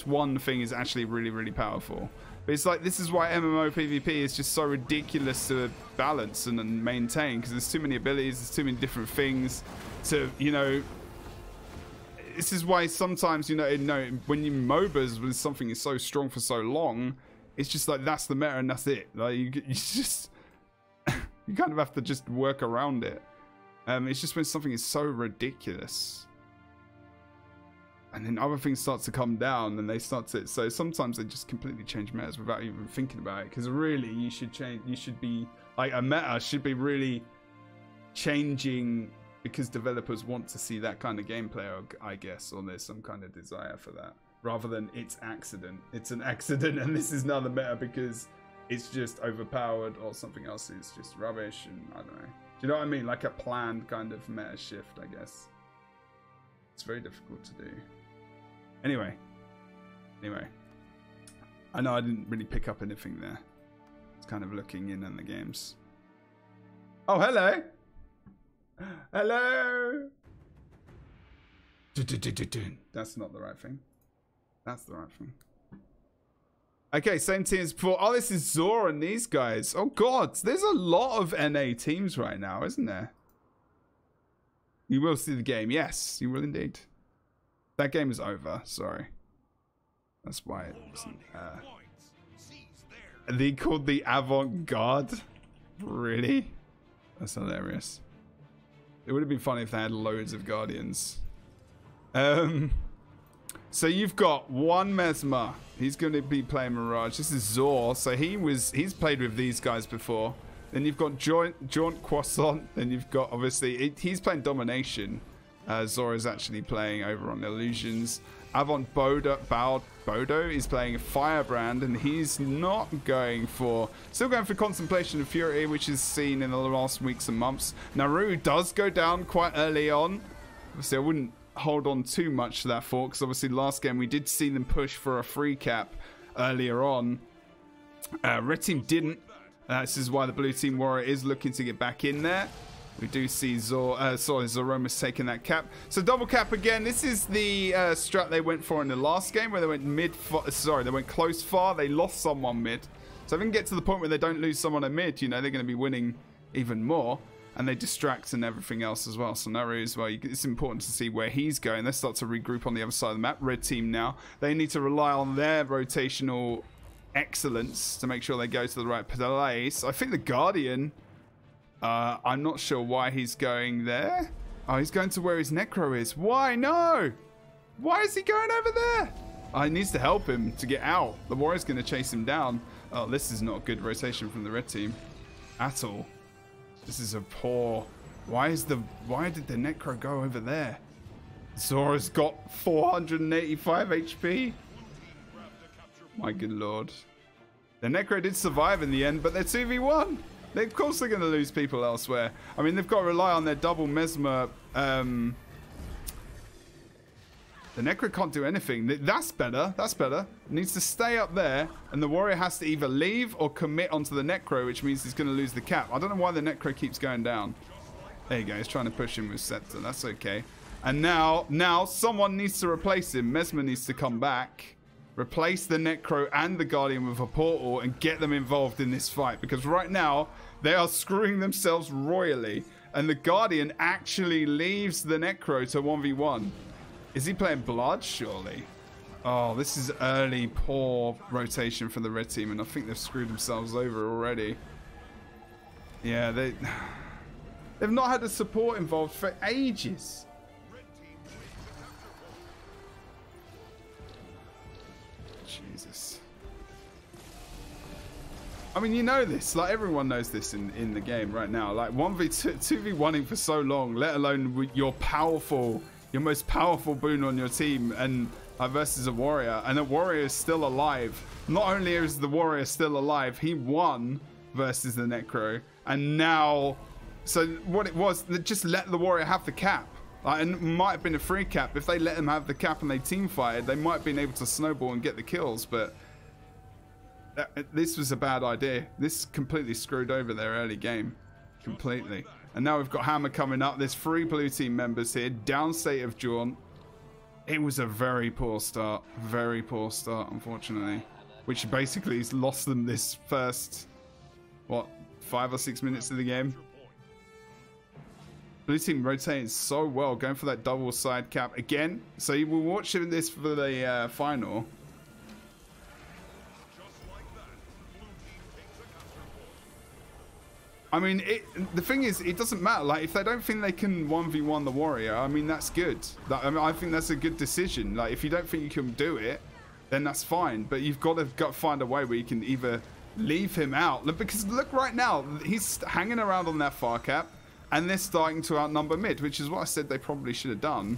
one thing is actually really, really powerful. But it's like, this is why MMO PvP is just so ridiculous to balance and maintain, because there's too many abilities, there's too many different things to, you know. This is why sometimes, you know, when you MOBAs when something is so strong for so long, it's just like, that's the meta and that's it. Like, you just, you kind of have to just work around it. It's just when something is so ridiculous. And then other things start to come down and they start to, so sometimes they just completely change metas without even thinking about it. Because really, you should be, like, a meta should be really changing because developers want to see that kind of gameplay, I guess, or there's some kind of desire for that. Rather than it's accident. It's an accident and this is now the meta because it's just overpowered or something else is just rubbish and I don't know. Do you know what I mean? Like a planned kind of meta shift, I guess. It's very difficult to do. Anyway. I know I didn't really pick up anything there. It's kind of looking in on the games. Oh, hello. Hello. That's not the right thing. That's the right thing. Okay, same team as before. Oh, this is Zora and these guys. Oh, God. There's a lot of NA teams right now, isn't there? You will see the game. Yes, you will indeed. That game is over. Sorry. That's why it wasn't. They called the Avant-Garde? Really? That's hilarious. It would have been funny if they had loads of Guardians. So you've got one Mesmer. He's going to be playing Mirage. This is Zor. So he's played with these guys before. Then you've got Jaunt Croissant. Then you've got, obviously, he's playing Domination. Zor is actually playing over on Illusions. Avant Bodo is playing Firebrand, and he's not going for... Still going for Contemplation of Fury, which is seen in the last weeks and months. Naru does go down quite early on. Obviously, I wouldn't hold on too much to that for, because obviously last game we did see them push for a free cap earlier on. Red team didn't. This is why the blue team warrior is looking to get back in there. We do see Zoromus taking that cap. So double cap again. This is the strat they went for in the last game, where they went they went close far. They lost someone mid. So if they can get to the point where they don't lose someone at mid, you know, they're going to be winning even more. And they distract and everything else as well. So Naru as well, it's important to see where he's going. They start to regroup on the other side of the map. Red team now, they need to rely on their rotational excellence to make sure they go to the right place. I think the Guardian, I'm not sure why he's going there. Oh, he's going to where his Necro is. Why? No! Why is he going over there? Oh, he needs to help him to get out. The Warrior's going to chase him down. Oh, this is not good rotation from the red team at all. This is a poor... Why did the Necro go over there? Zora's got 485 HP. My good lord. The Necro did survive in the end, but they're 2v1. Of course they're going to lose people elsewhere. I mean, they've got to rely on their double Mesmer. The Necro can't do anything. That's better. That's better. It needs to stay up there, and the Warrior has to either leave or commit onto the Necro, which means he's going to lose the cap. I don't know why the Necro keeps going down. There you go. He's trying to push him with Scepter. That's okay. And now someone needs to replace him. Mesmer needs to come back, replace the Necro and the Guardian with a portal, and get them involved in this fight. Because right now, they are screwing themselves royally. And the Guardian actually leaves the Necro to 1v1. Is he playing Blood? Surely. Oh, this is early poor rotation for the red team, and I think they've screwed themselves over already. Yeah, they've not had the support involved for ages. Jesus. I mean, you know this. Like, everyone knows this in the game right now. Like, 2v1ing for so long, let alone with your most powerful boon on your team, and versus a warrior, and the warrior is still alive. Not only is the warrior still alive, he won versus the Necro. And now, so what it was, they just let the Warrior have the cap. And it might have been a free cap. If they let him have the cap and they team fired, they might have been able to snowball and get the kills. But this was a bad idea. This completely screwed over their early game. Completely. And now we've got Hammer coming up. There's 3 blue team members here. Downstate of Jaunt. It was a very poor start. Very poor start, unfortunately. Which basically has lost them this first, what, 5 or 6 minutes of the game. Blue team rotating so well, going for that double side cap again. So you will watch this for the final. I mean, the thing is, it doesn't matter. Like, if they don't think they can 1v1 the Warrior, I mean, that's good. I think that's a good decision. Like, if you don't think you can do it, then that's fine. But you've got to find a way where you can either leave him out. Because look right now, he's hanging around on that far cap. And they're starting to outnumber mid, which is what I said they probably should have done.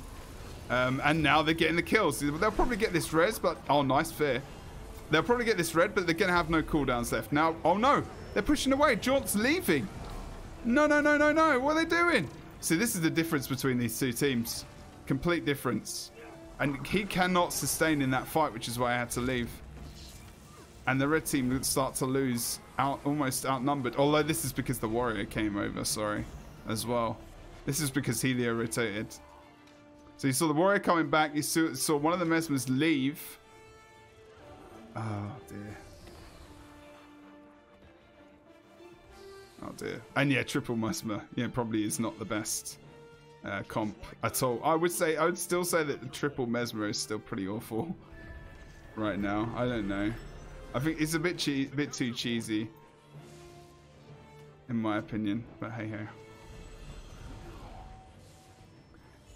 And now they're getting the kills. They'll probably get this res, but... Oh, nice, fair. They'll probably get this red, but they're going to have no cooldowns left. Now, oh no! They're pushing away. Jaunt's leaving. No, no, no, no, no. What are they doing? See, this is the difference between these two teams. Complete difference. And he cannot sustain in that fight, which is why I had to leave. And the red team would start to lose, almost outnumbered. Although this is because the Warrior came over, sorry, as well. This is because Helio rotated. So you saw the Warrior coming back. You saw one of the Mesmers leave. Oh, dear. Oh, dear. And yeah, triple Mesmer. Yeah, probably is not the best comp at all. I would still say that the triple Mesmer is still pretty awful right now. I don't know. I think it's a bit too cheesy, in my opinion. But hey ho.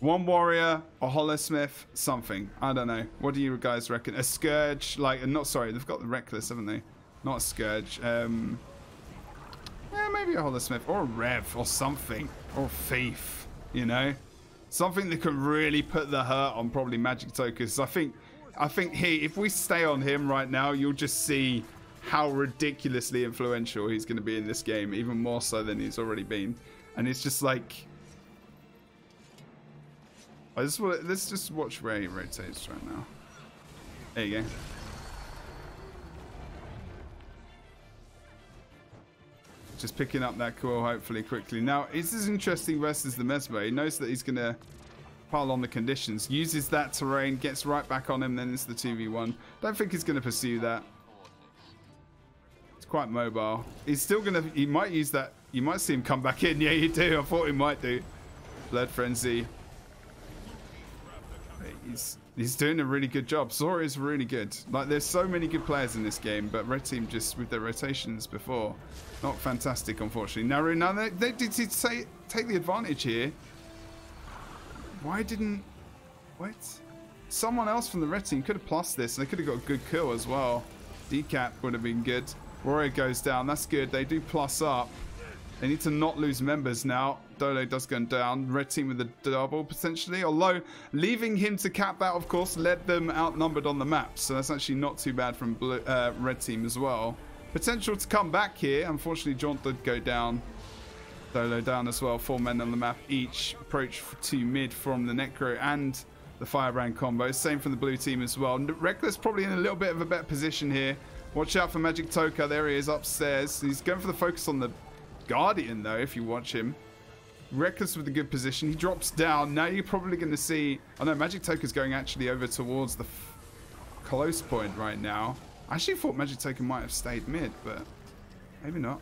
One Warrior, a Holosmith, something. I don't know. What do you guys reckon? A Scourge, like, not sorry, they've got the Reckless, haven't they? Not a Scourge. Yeah, maybe a Holosmith or a Rev or something, or a Thief. You know, something that can really put the hurt on probably Magic Tokers. I think if we stay on him right now, you'll just see how ridiculously influential he's going to be in this game, even more so than he's already been. And it's just like, let's just watch where he rotates right now. There you go. Just picking up that coil, hopefully, quickly. Now, this is interesting versus the Mesmer. He knows that he's going to pile on the conditions. Uses that terrain, gets right back on him, then it's the 2v1. Don't think he's going to pursue that. It's quite mobile. He's still going to... He might use that... You might see him come back in. Yeah, you do. I thought he might do. Blood Frenzy. He's doing a really good job. Zora is really good. Like, there's so many good players in this game, but Red Team just, with their rotations before, not fantastic, unfortunately. Now they did take the advantage here. Why didn't... What? Someone else from the Red Team could have plussed this, and they could have got a good kill as well. Decap would have been good. Warrior goes down. That's good. They do plus up. They need to not lose members now. Dolo does go down. Red team with a double, potentially. Although, leaving him to cap that, of course, led them outnumbered on the map. So that's actually not too bad from red team as well. Potential to come back here. Unfortunately, Jaunt did go down. Dolo down as well. 4 men on the map each. Approach to mid from the Necro and the Firebrand combo. Same from the blue team as well. Reckless probably in a little bit of a better position here. Watch out for Magic Toka. There he is upstairs. He's going for the focus on the Guardian, though, if you watch him. Reckless with a good position. He drops down. Now you're probably going to see... Oh, no, Magic Toka's going actually over towards the close point right now. I actually thought Magic Toka might have stayed mid, but maybe not.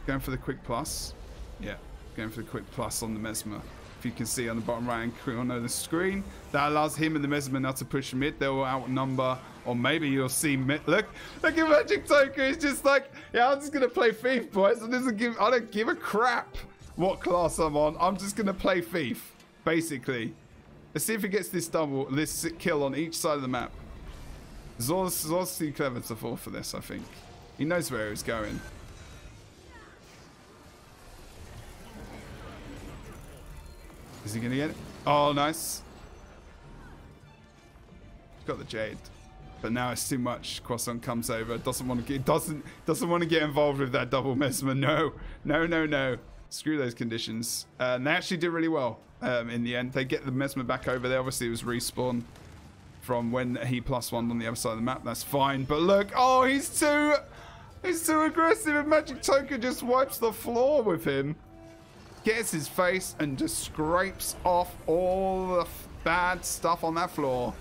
Going for the quick plus. Yeah, going for the quick plus on the Mesmer. If you can see on the bottom right-hand corner of the screen, that allows him and the Mesmer now to push mid. They'll outnumber, or maybe you'll see mid. Look at Magic Toka. He's just like, yeah, I'm just gonna play Thief, boys. I don't give a crap what class I'm on. I'm just gonna play Thief, basically. Let's see if he gets this kill on each side of the map. Zor's too clever to fall for this, I think. He knows where he's going. Is he going to get it? Oh, nice. Got the Jade. But now it's too much. Croissant comes over. Doesn't want to get doesn't want to get involved with that double mesmer. No. No, no, no. Screw those conditions. And they actually did really well in the end. They get the mesmer back over there. Obviously it was respawn from when he +1'd on the other side of the map. That's fine. But look, oh, he's too aggressive, and Magic Token just wipes the floor with him. Gets his face and just scrapes off all the bad stuff on that floor.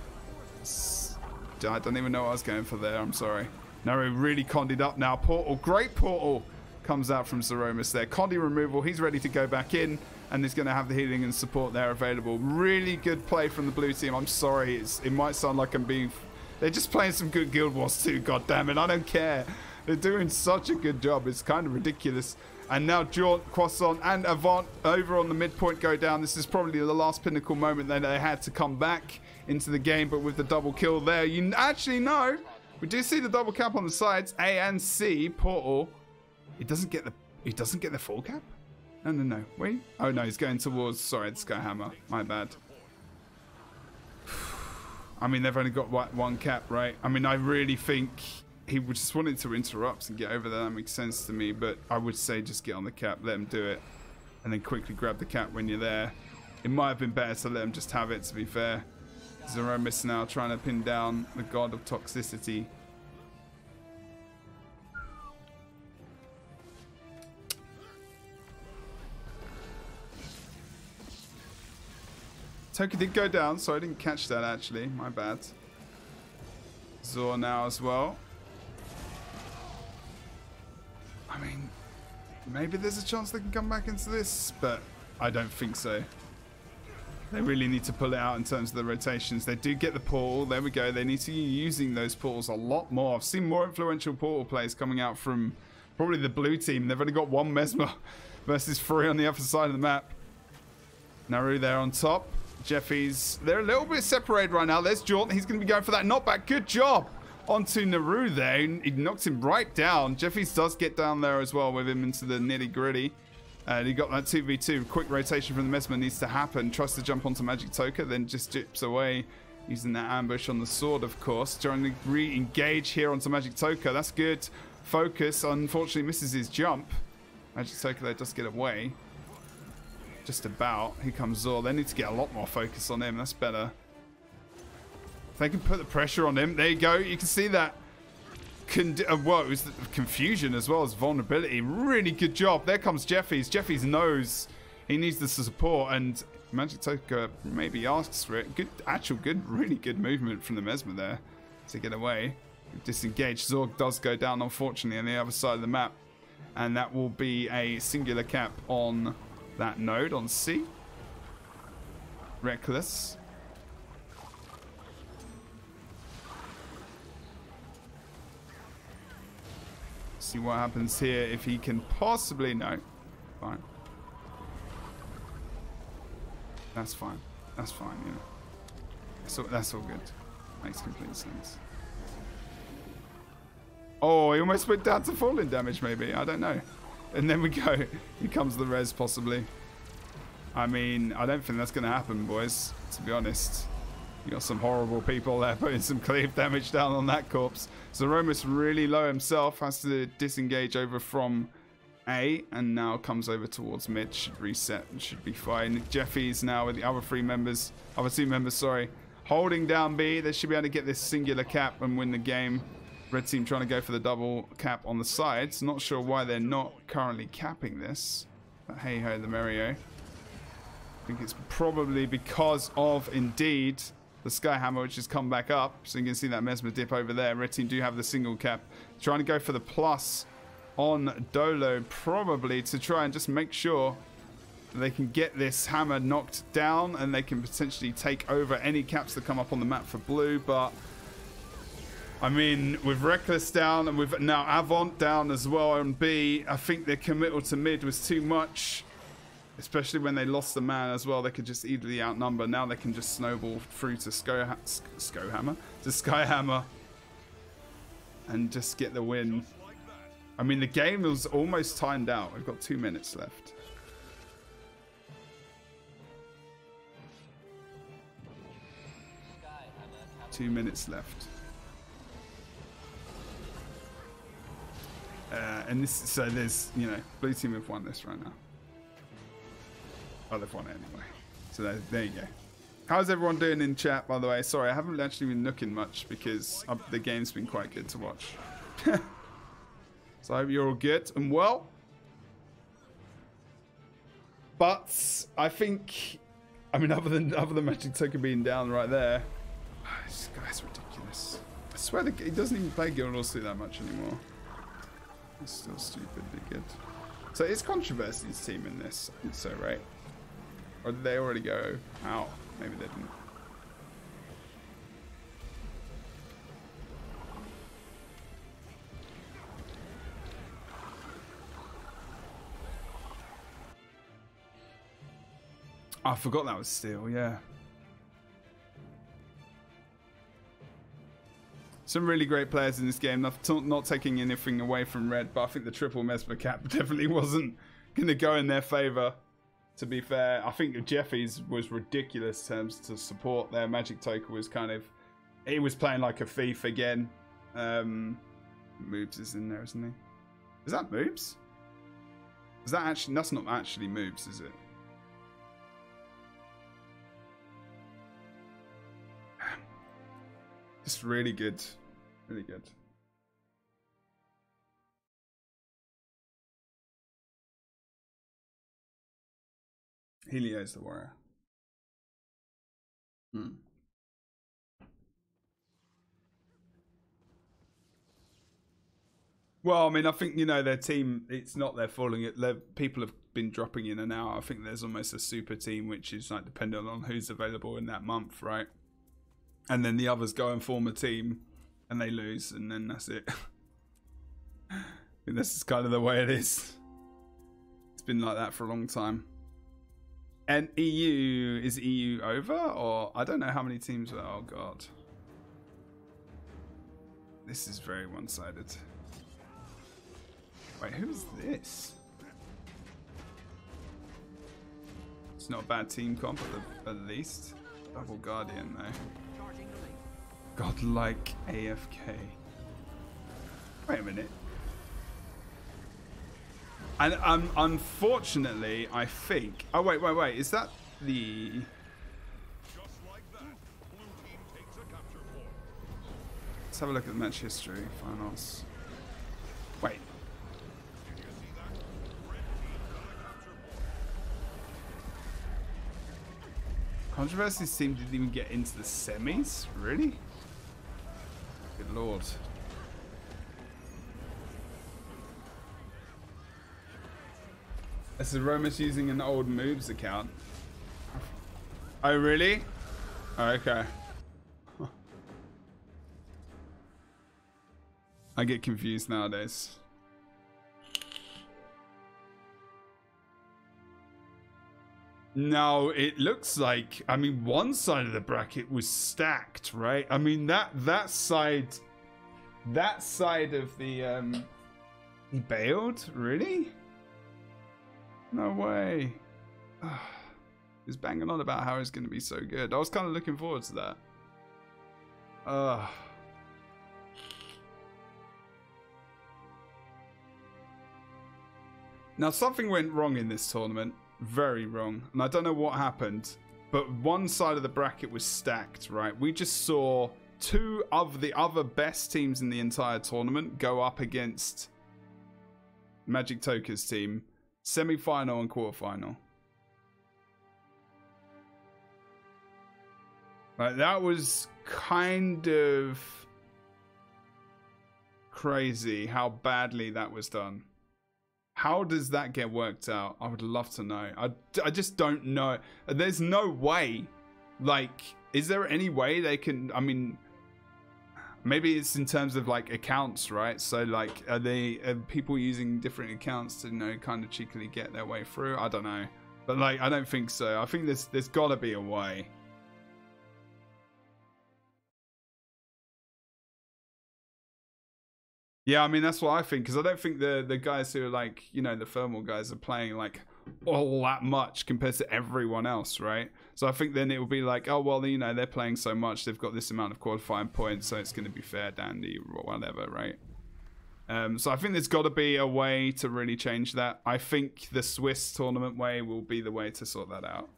I don't even know what I was going for there. I'm sorry. Naru really condied up now. Portal, great portal comes out from Zeromus there. Condi removal. He's ready to go back in, and he's going to have the healing and support there available. Really good play from the blue team. I'm sorry. It might sound like I'm being... They're just playing some good Guild Wars too. God damn it. I don't care. They're doing such a good job. It's kind of ridiculous. And now Jaunt, Croissant, and Avant over on the midpoint go down. This is probably the last pinnacle moment that they had to come back into the game, but with the double kill there, you actually know we do see the double cap on the sides, A and C. Portal, he doesn't get the full cap. No, wait. Oh no, he's going towards, sorry, the Skyhammer. My bad. I mean, they've only got one cap, right? I mean, I really think he just wanted to interrupt and get over there. That makes sense to me, but I would say just get on the cap, let him do it, and then quickly grab the cap when you're there. It might have been better to let him just have it, to be fair. Zeromus now trying to pin down the god of toxicity. Toki did go down, so I didn't catch that actually. My bad. Zor now as well. I mean, maybe there's a chance they can come back into this, but I don't think so. They really need to pull it out in terms of the rotations. They do get the portal. There we go. They need to be using those portals a lot more. I've seen more influential portal plays coming out from probably the blue team. They've only got one Mesmer versus 3 on the other side of the map. Naru there on top. Jeffy's, they're a little bit separated right now. There's Jaunt. He's going to be going for that knockback. Good job onto Naru there. He knocks him right down. Jeffy's does get down there as well with him into the nitty gritty. He got that 2v2. Quick rotation from the Mesmer needs to happen. Tries to jump onto Magic Toka, then just dips away using that ambush on the sword, of course. Trying to re-engage here onto Magic Toka. That's good. Focus, unfortunately, misses his jump. Magic Toka, though, does get away. Just about. Here comes Zor. They need to get a lot more focus on him. That's better. If they can put the pressure on him. There you go. You can see that. Well, it was the confusion as well as vulnerability. Really good job. There comes Jeffy's. Jeffy's knows he needs the support, and Magic Toka maybe asks for it. Good, really good movement from the Mesmer there to get away. Disengaged. Zorg does go down, unfortunately, on the other side of the map, and that will be a singular cap on that node on C. Reckless. See what happens here if he can possibly... No. Fine. That's fine. That's fine, you know. So that's all good. Makes complete sense. Oh, he almost went down to falling damage, maybe. I don't know. And then we go. Here comes the res, possibly. I mean, I don't think that's going to happen, boys. To be honest. You got some horrible people there putting some cleave damage down on that corpse. Zeromus really low himself. Has to disengage over from A. And now comes over towards mid. Should reset and should be fine. Jeffy's now with the other two members, sorry. Holding down B. They should be able to get this singular cap and win the game. Red team trying to go for the double cap on the sides. Not sure why they're not currently capping this. But hey ho, the Mario. I think it's probably because of, indeed, the Skyhammer, which has come back up. So you can see that Mesmer dip over there. Red team do have the single cap. Trying to go for the plus on Dolo, probably to try and just make sure that they can get this hammer knocked down and they can potentially take over any caps that come up on the map for blue. But I mean, with Reckless down and with now Avant down as well on B, I think their committal to mid was too much. Especially when they lost the man as well. They could just easily outnumber. Now they can just snowball through to Skyhammer. And just get the win. I mean, the game was almost timed out. We've got 2 minutes left. Two minutes left. And this, so there's, you know, blue team have won this right now. Oh, they've won it anyway. So there you go. How's everyone doing in chat, by the way? Sorry, I haven't actually been looking much because the game's been quite good to watch. So I hope you're all good and well. But I think, I mean, other than Magic Token being down right there, this guy's ridiculous. I swear he doesn't even play Guild Wars 2 that much anymore. He's still stupidly good. So is Controversy's team in this? I think so, right? Or did they already go out? Maybe they didn't. I forgot that was Steel, yeah. Some really great players in this game. Not taking anything away from Red, but I think the triple Mesmer cap definitely wasn't going to go in their favour. To be fair, I think Jeffy's was ridiculous in terms to support their Magic Token was kind of... He was playing like a thief again. Moobs is in there, isn't he? Is that Moobs? Is that actually... That's not actually Moobs, is it? Just really good. Really good. Helio's the warrior. Well, I mean, I think, you know, their team, it's not their falling. People have been dropping in and out. I think there's almost a super team, which is like dependent on who's available in that month, right? And then the others go and form a team and they lose, and then that's it. And this is kind of the way it is. It's been like that for a long time. And EU, is EU over? Or I don't know how many teams are. Oh, God. This is very one-sided. Wait, who's this? It's not a bad team comp at least. Double Guardian, though. Godlike AFK. Wait a minute. And unfortunately, I think... Oh, wait. Is that the... Just like that, blue team takes a capture point. Let's have a look at the match history. Finals. Wait. Did you see that? Red team got a capture point. Controversy's team didn't even get into the semis? Really? Good lord. This is Romus using an old moves account. Oh, really? Oh, okay. I get confused nowadays. No, it looks like, I mean, one side of the bracket was stacked, right? I mean, that side of the, he bailed? Really? No way. He's banging on about how he's going to be so good. I was kind of looking forward to that. Now, something went wrong in this tournament. Very wrong. And I don't know what happened, but one side of the bracket was stacked, right? We just saw two of the other best teams in the entire tournament go up against Magic Toker's team. Semi-final and quarter-final. Like, that was kind of crazy how badly that was done. How does that get worked out? I would love to know. I just don't know. There's no way. Like, is there any way they can... I mean... Maybe it's in terms of like accounts, right? So like, are people using different accounts to, you know, kind of cheekily get their way through? I don't know, but like, I don't think so. I think there's got to be a way. Yeah, I mean that's what I think, because I don't think the guys who are like, you know, the thermal guys are playing like all that much compared to everyone else, right? So I think then it will be like, oh well, you know, they're playing so much, they've got this amount of qualifying points, so it's going to be fair, dandy, or whatever, right? So I think there's got to be a way to really change that. I think the Swiss tournament way will be the way to sort that out.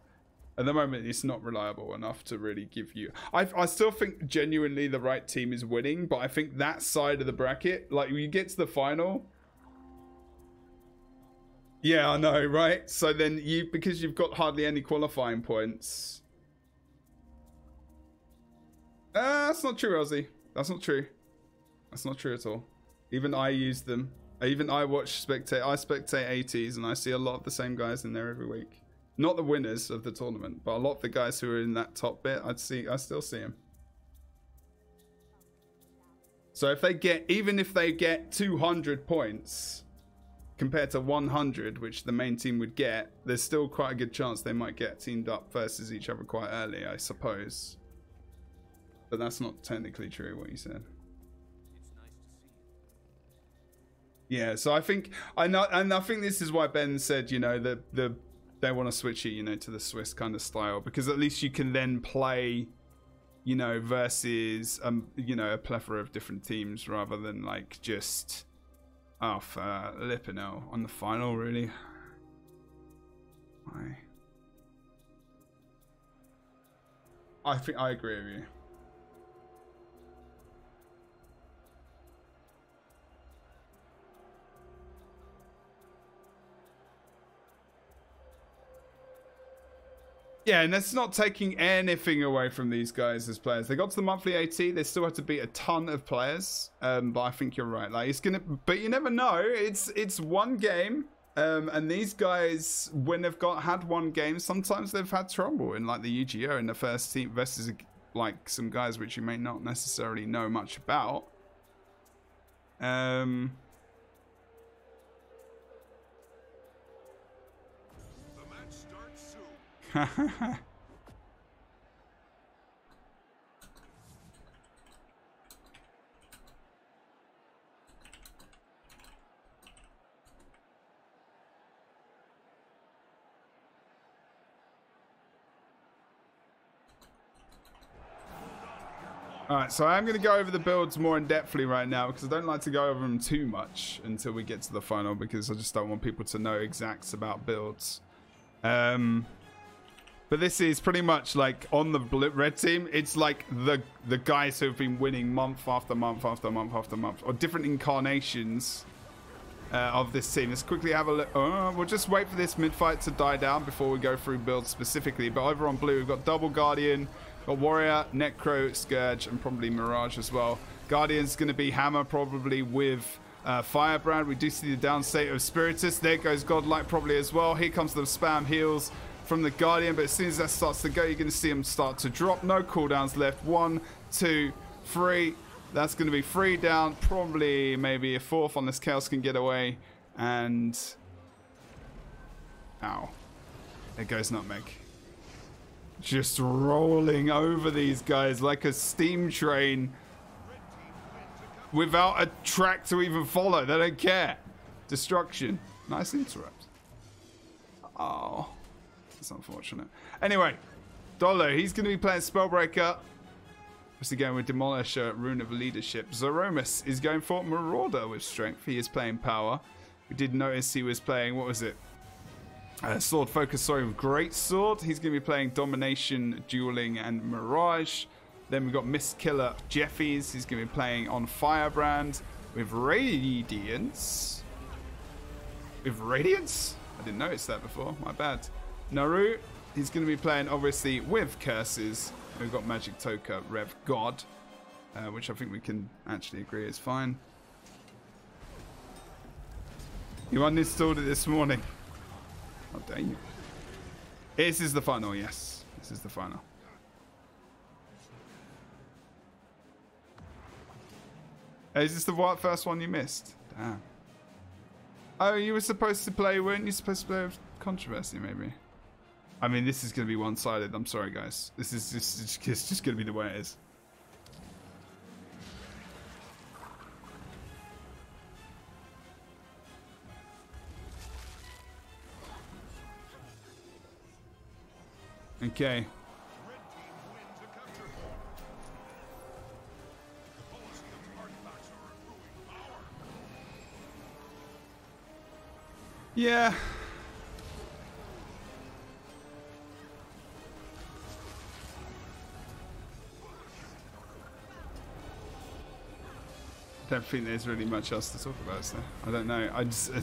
At the moment, it's not reliable enough to really give you... I still think genuinely the right team is winning, but I think that side of the bracket, like when you get to the final... Yeah, I know, right? So then because you've got hardly any qualifying points... That's not true, Ozzy. That's not true. That's not true at all. Even I use them. Even I watch spectate. I spectate 80s and I see a lot of the same guys in there every week. Not the winners of the tournament, but a lot of the guys who are in that top bit, I still see them. So if they get, even if they get 200 points compared to 100, which the main team would get, there's still quite a good chance they might get teamed up versus each other quite early, I suppose. But that's not technically true what you said. Yeah, so I think I think this is why Ben said, you know, they want to switch it, you know, to the Swiss kind of style, because at least you can then play, you know, versus you know, a plethora of different teams rather than like just Lipino on the final, really. I think I agree with you. Yeah, and that's not taking anything away from these guys as players. They got to the monthly AT. They still have to beat a ton of players. But I think you're right. Like it's gonna, but you never know. It's one game. And these guys, when they've had one game, sometimes they've had trouble in like the UGO in the first team versus like some guys which you may not necessarily know much about. Alright, so I'm going to go over the builds more in depthly right now because I don't like to go over them too much until we get to the final because I just don't want people to know exacts about builds. But this is pretty much like on the red team, it's like the guys who have been winning month after month after month after month, or different incarnations of this team. Let's quickly have a look. We'll just wait for this mid-fight to die down before we go through builds specifically. But over on blue, we've got Double Guardian, got Warrior, Necro, Scourge, and probably Mirage as well. Guardian's going to be Hammer probably with Firebrand. We do see the down state of Spiritus. There goes Godlike probably as well. Here comes the spam heals from the Guardian, but as soon as that starts to go, you're going to see them start to drop. No cooldowns left. 1, 2, 3. That's going to be 3 down. Probably maybe a 4th unless Chaos can get away. And... ow. There goes Nutmeg. Just rolling over these guys like a steam train without a track to even follow. They don't care. Destruction. Nice interrupt. Oh... it's unfortunate. Anyway, Dolo, he's going to be playing Spellbreaker. Just again with Demolisher, Rune of Leadership. Zoromus is going for Marauder with Strength. He is playing Power. We did notice he was playing, what was it? Sword Focus, sorry, with Great Sword. He's going to be playing Domination, Dueling, and Mirage. Then we've got Mist Killer Jeffies. He's going to be playing on Firebrand with Radiance. With Radiance? I didn't notice that before. My bad. Naru, he's going to be playing obviously with Curses. We've got Magic Toka, Rev God, which I think we can actually agree is fine. You uninstalled it this morning. How dare you? This is the final, yes. This is the final. Is this the first one you missed? Damn. Oh, you were supposed to play, weren't you supposed to play with Controversy, maybe? I mean, this is going to be one-sided. I'm sorry, guys. This is just going to be the way it is. Okay. Yeah. Don't think there's really much else to talk about, so I don't know. I just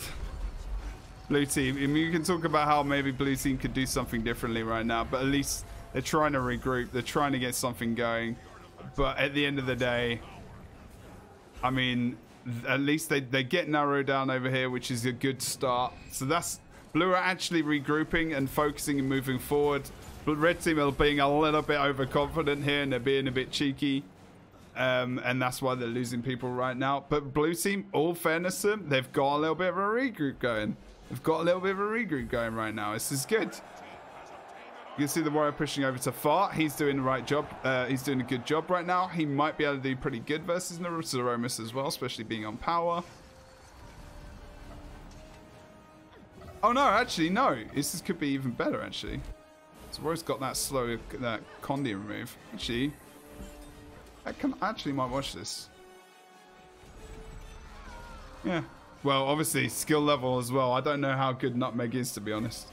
blue team. I mean, you can talk about how maybe blue team could do something differently right now, but at least they're trying to regroup. They're trying to get something going. But at the end of the day, I mean, at least they get narrowed down over here, which is a good start. So that's blue are actually regrouping and focusing and moving forward. But red team are being a little bit overconfident here, and they're being a bit cheeky. And that's why they're losing people right now. But blue team, all fairness to them, they've got a little bit of a regroup going. They've got a little bit of a regroup going right now. This is good. You can see the warrior pushing over to far. He's doing the right job. He's doing a good job right now. He might be able to do pretty good versus Zeromus as well, especially being on power. Oh no, actually no. This could be even better actually. Zero's got that slow, that Condi remove. Actually, I actually might watch this. Yeah. Well, obviously skill level as well. I don't know how good Nutmeg is, to be honest.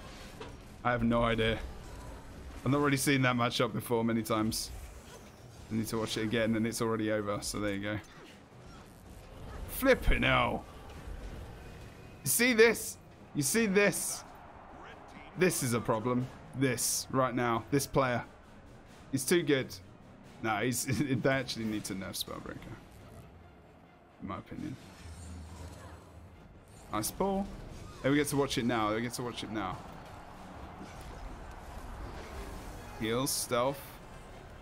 I have no idea. I've not really seen that matchup before many times. I need to watch it again and it's already over, so there you go. Flipping hell. You see this? You see this? This is a problem. This, right now. This player. He's too good. No, they actually need to nerf Spellbreaker. In my opinion. Nice pull. Hey, we get to watch it now. We get to watch it now. Heals, stealth.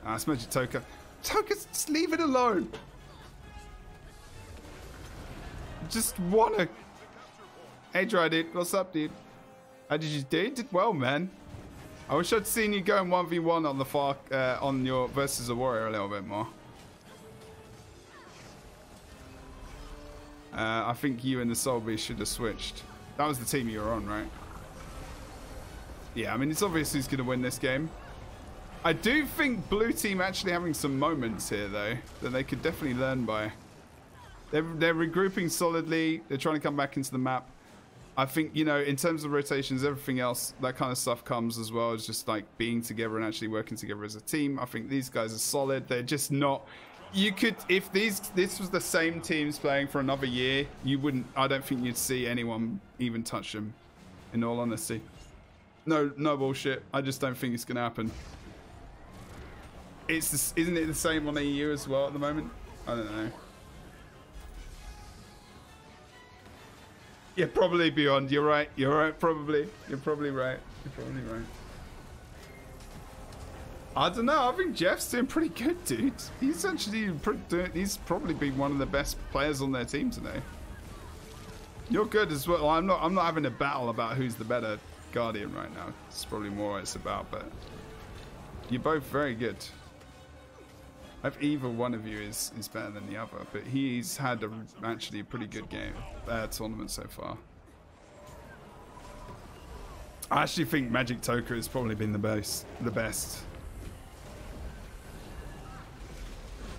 Ah, it's Magic Toka. Toka, just leave it alone. Just wanna. Hey, Dry dude. What's up, dude? How did you do? You did well, man. I wish I'd seen you going 1v1 on the far, on your versus a warrior a little bit more. I think you and the Soul Beast should have switched. That was the team you were on, right? Yeah, I mean, it's obvious who's going to win this game. I do think blue team actually having some moments here, though, that they could definitely learn by. They're regrouping solidly. They're trying to come back into the map. I think, you know, in terms of rotations, everything else, that kind of stuff comes as well as just like being together and actually working together as a team. I think these guys are solid. They're just not. You could, if this was the same teams playing for another year, you wouldn't. I don't think you'd see anyone even touch them. In all honesty, no bullshit. I just don't think it's gonna happen. Isn't it the same on EU as well at the moment? I don't know. Yeah, probably Beyond. You're right. You're right. Probably. You're probably right. You're probably right. I don't know. I think Jeff's doing pretty good, dude. He's actually he's probably been one of the best players on their team today. You're good as well. I'm not having a battle about who's the better Guardian right now. It's probably more what it's about, but you're both very good. I think either one of you is better than the other, but he's had actually a pretty good game tournament so far. I actually think Magic Toka has probably been the best.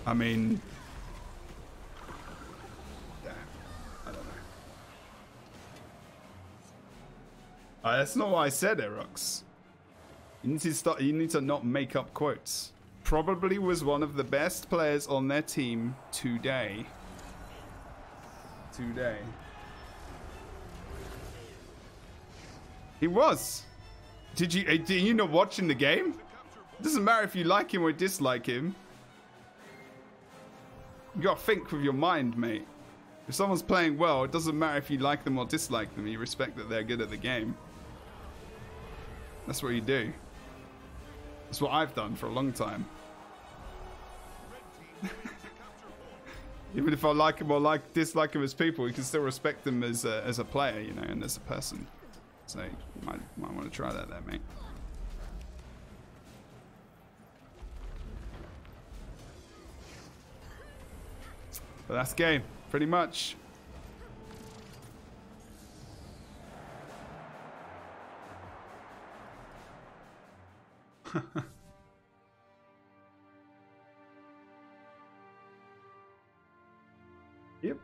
I mean, yeah, I don't know. That's not what I said, Erox. You need to not make up quotes. Probably was one of the best players on their team today. He was. Did you not watching the game? It doesn't matter if you like him or dislike him. You gotta think with your mind, mate. If someone's playing well, it doesn't matter if you like them or dislike them. You respect that they're good at the game. That's what you do. That's what I've done for a long time. Even if I like him or dislike him as people, you can still respect them as a player, you know, and as a person. So you might want to try that there, mate. But that's game, pretty much. Yep.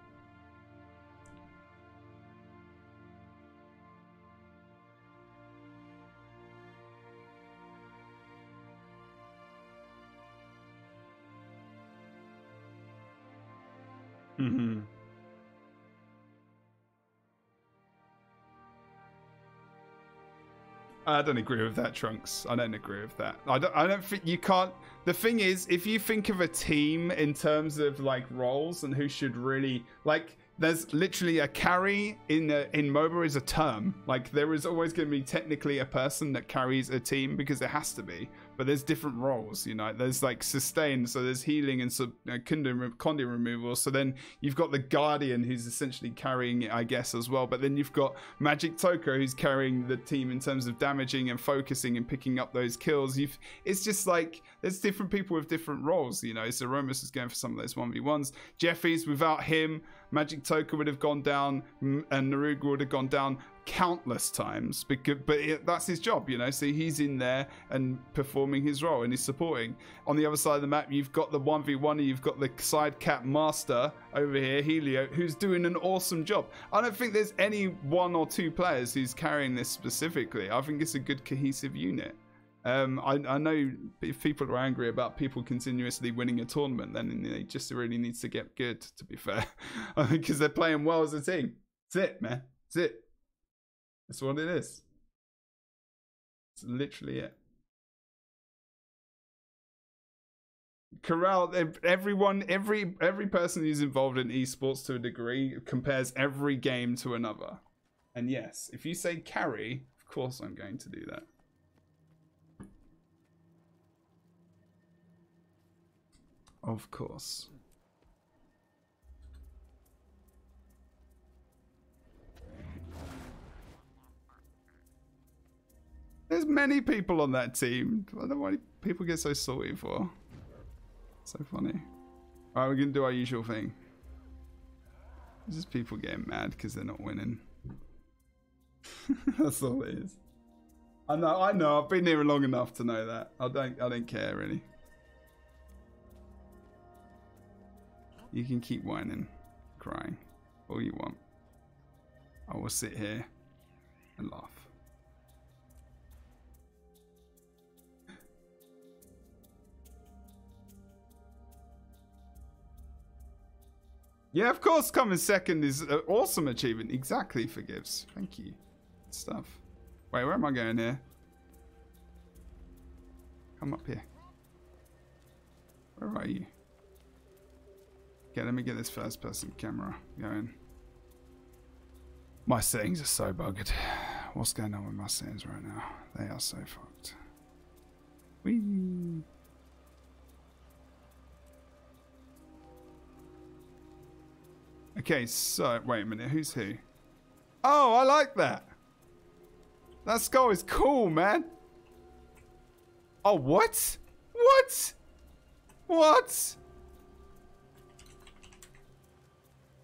Mm-hmm. I don't agree with that, Trunks. I don't agree with that. I don't think you can't. The thing is, if you think of a team in terms of like roles and who should really like, there's literally a carry in MOBA is a term. Like there is always going to be technically a person that carries a team because there has to be. But there's different roles, you know. There's like sustain, so there's healing and Condi removal. So then you've got the Guardian who's essentially carrying it, I guess, as well. But then you've got Magic Toko who's carrying the team in terms of damaging and focusing and picking up those kills. It's just like there's different people with different roles, you know. So Romus is going for some of those 1v1s. Jeffy's, without him, Magic Toka would have gone down and Naruga would have gone down countless times, that's his job, you know. So he's in there and performing his role and he's supporting. On the other side of the map, you've got the 1v1, you've got the side cap master over here, Helio, who's doing an awesome job. I don't think there's any one or two players who's carrying this specifically. I think it's a good cohesive unit. I know if people are angry about people continuously winning a tournament, then they just really needs to get good, to be fair. Because they're playing well as a team. That's it, man. That's it. That's what it is. It's literally it. Corral, everyone, every person who's involved in esports to a degree compares every game to another. And yes, if you say carry, of course I'm going to do that. Of course. There's many people on that team. I don't know why people get so salty for. So funny. Alright, we're going to do our usual thing. It's just people getting mad because they're not winning. That's all it is. I know. I've been here long enough to know that. I don't care really. You can keep whining, crying, all you want. I will sit here and laugh. Yeah, of course, coming second is an awesome achievement. Exactly, Forgives. Thank you. Good stuff. Wait, where am I going here? Come up here. Where are you? Okay, let me get this first person camera going. My settings are so buggered. What's going on with my settings right now? They are so fucked. Whee! Okay, so wait a minute, who's who? Oh, I like that. That skull is cool, man. Oh, what? What? What?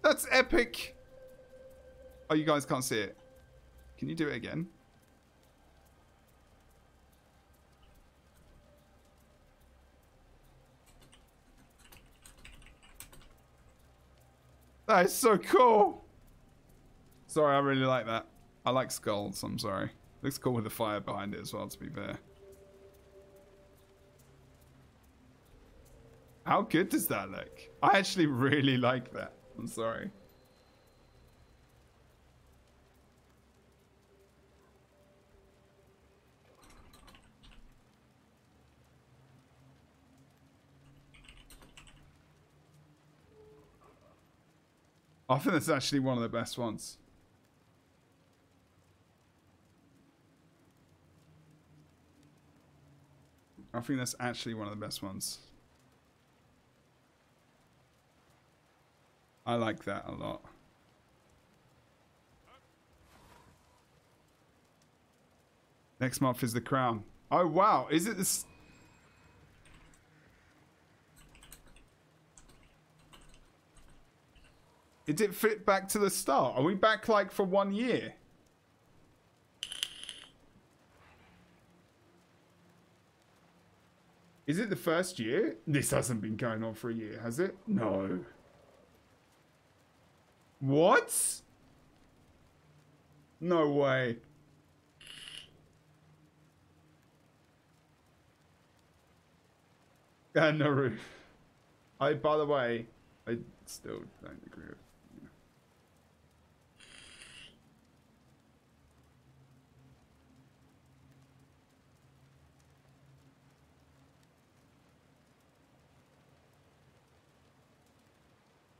That's epic. Oh, you guys can't see it. Can you do it again? That is so cool. Sorry, I really like that. I like skulls, I'm sorry. Looks cool with the fire behind it as well, to be fair. How good does that look? I actually really like that. I'm sorry. I think that's actually one of the best ones. I think that's actually one of the best ones. I like that a lot. Next month is the crown. Oh, wow. Is it this? Did it fit back to the start? Are we back like for 1 year? Is it the first year? This hasn't been going on for a year, has it? No. What? No way. Naru. By the way, I still don't agree with.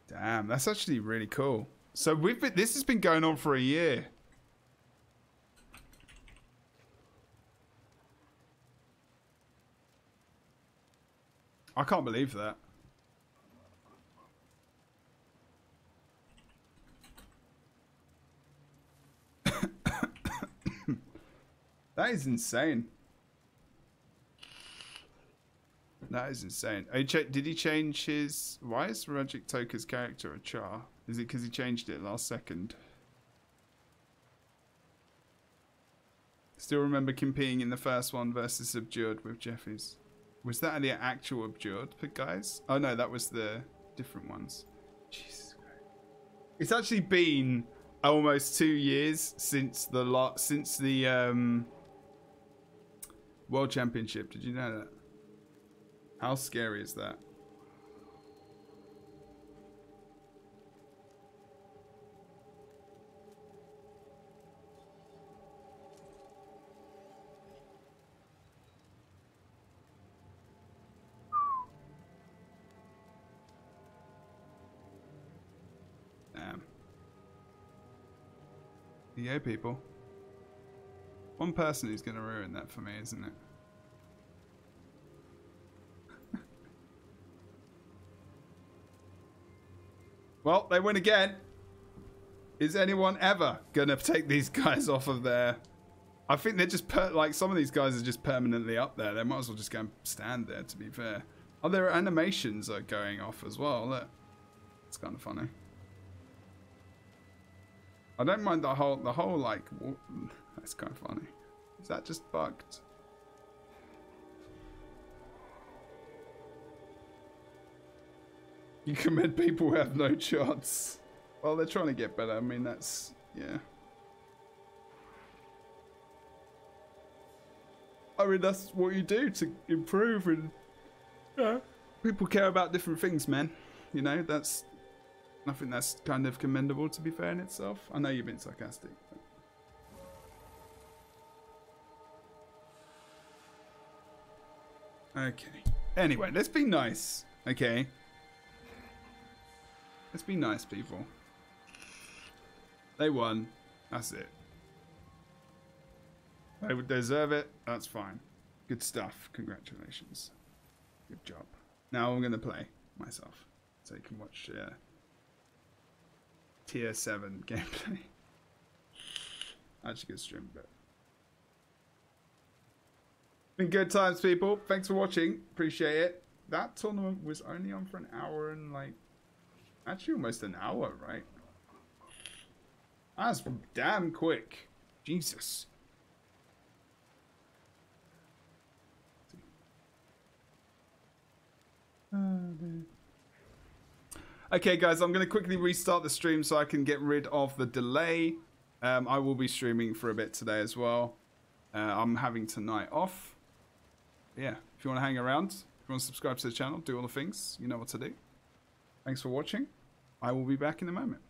Damn, that's actually really cool. So this has been going on for a year. I can't believe that. That is insane. That is insane. Did he change his... Why is Rajik Toka's character a char? Is it because he changed it last second? Still remember competing in the first one versus Abjured with Jeffy's. Was that the actual Abjured guys? Oh no, that was the different ones. Jesus Christ. It's actually been almost 2 years since the World Championship. Did you know that? How scary is that? Damn. Yeah, people. One person who's going to ruin that for me, isn't it? Well, they win again. Is anyone ever going to take these guys off of there? I think they're just, like, some of these guys are just permanently up there. They might as well just go and stand there, to be fair. Oh, their animations are going off as well. Look. It's kind of funny. I don't mind the whole, like, that's kind of funny. Is that just bugged? You commend people who have no chance. Well, they're trying to get better. I mean, that's... yeah. I mean, that's what you do to improve, and... yeah. People care about different things, man. You know, that's... I think that's kind of commendable, to be fair, in itself. I know you've been sarcastic. But... okay. Anyway, let's be nice. Okay. Let's be nice, people. They won. That's it. They would deserve it. That's fine. Good stuff. Congratulations. Good job. Now I'm going to play myself. So you can watch tier 7 gameplay. Actually good stream, but... been good times, people. Thanks for watching. Appreciate it. That tournament was only on for an hour and like... actually almost an hour, right? That's damn quick. Jesus. Okay, guys, I'm going to quickly restart the stream so I can get rid of the delay. I will be streaming for a bit today as well. I'm having tonight off. Yeah, if you want to hang around, if you want to subscribe to the channel, do all the things, you know what to do. Thanks for watching. I will be back in a moment.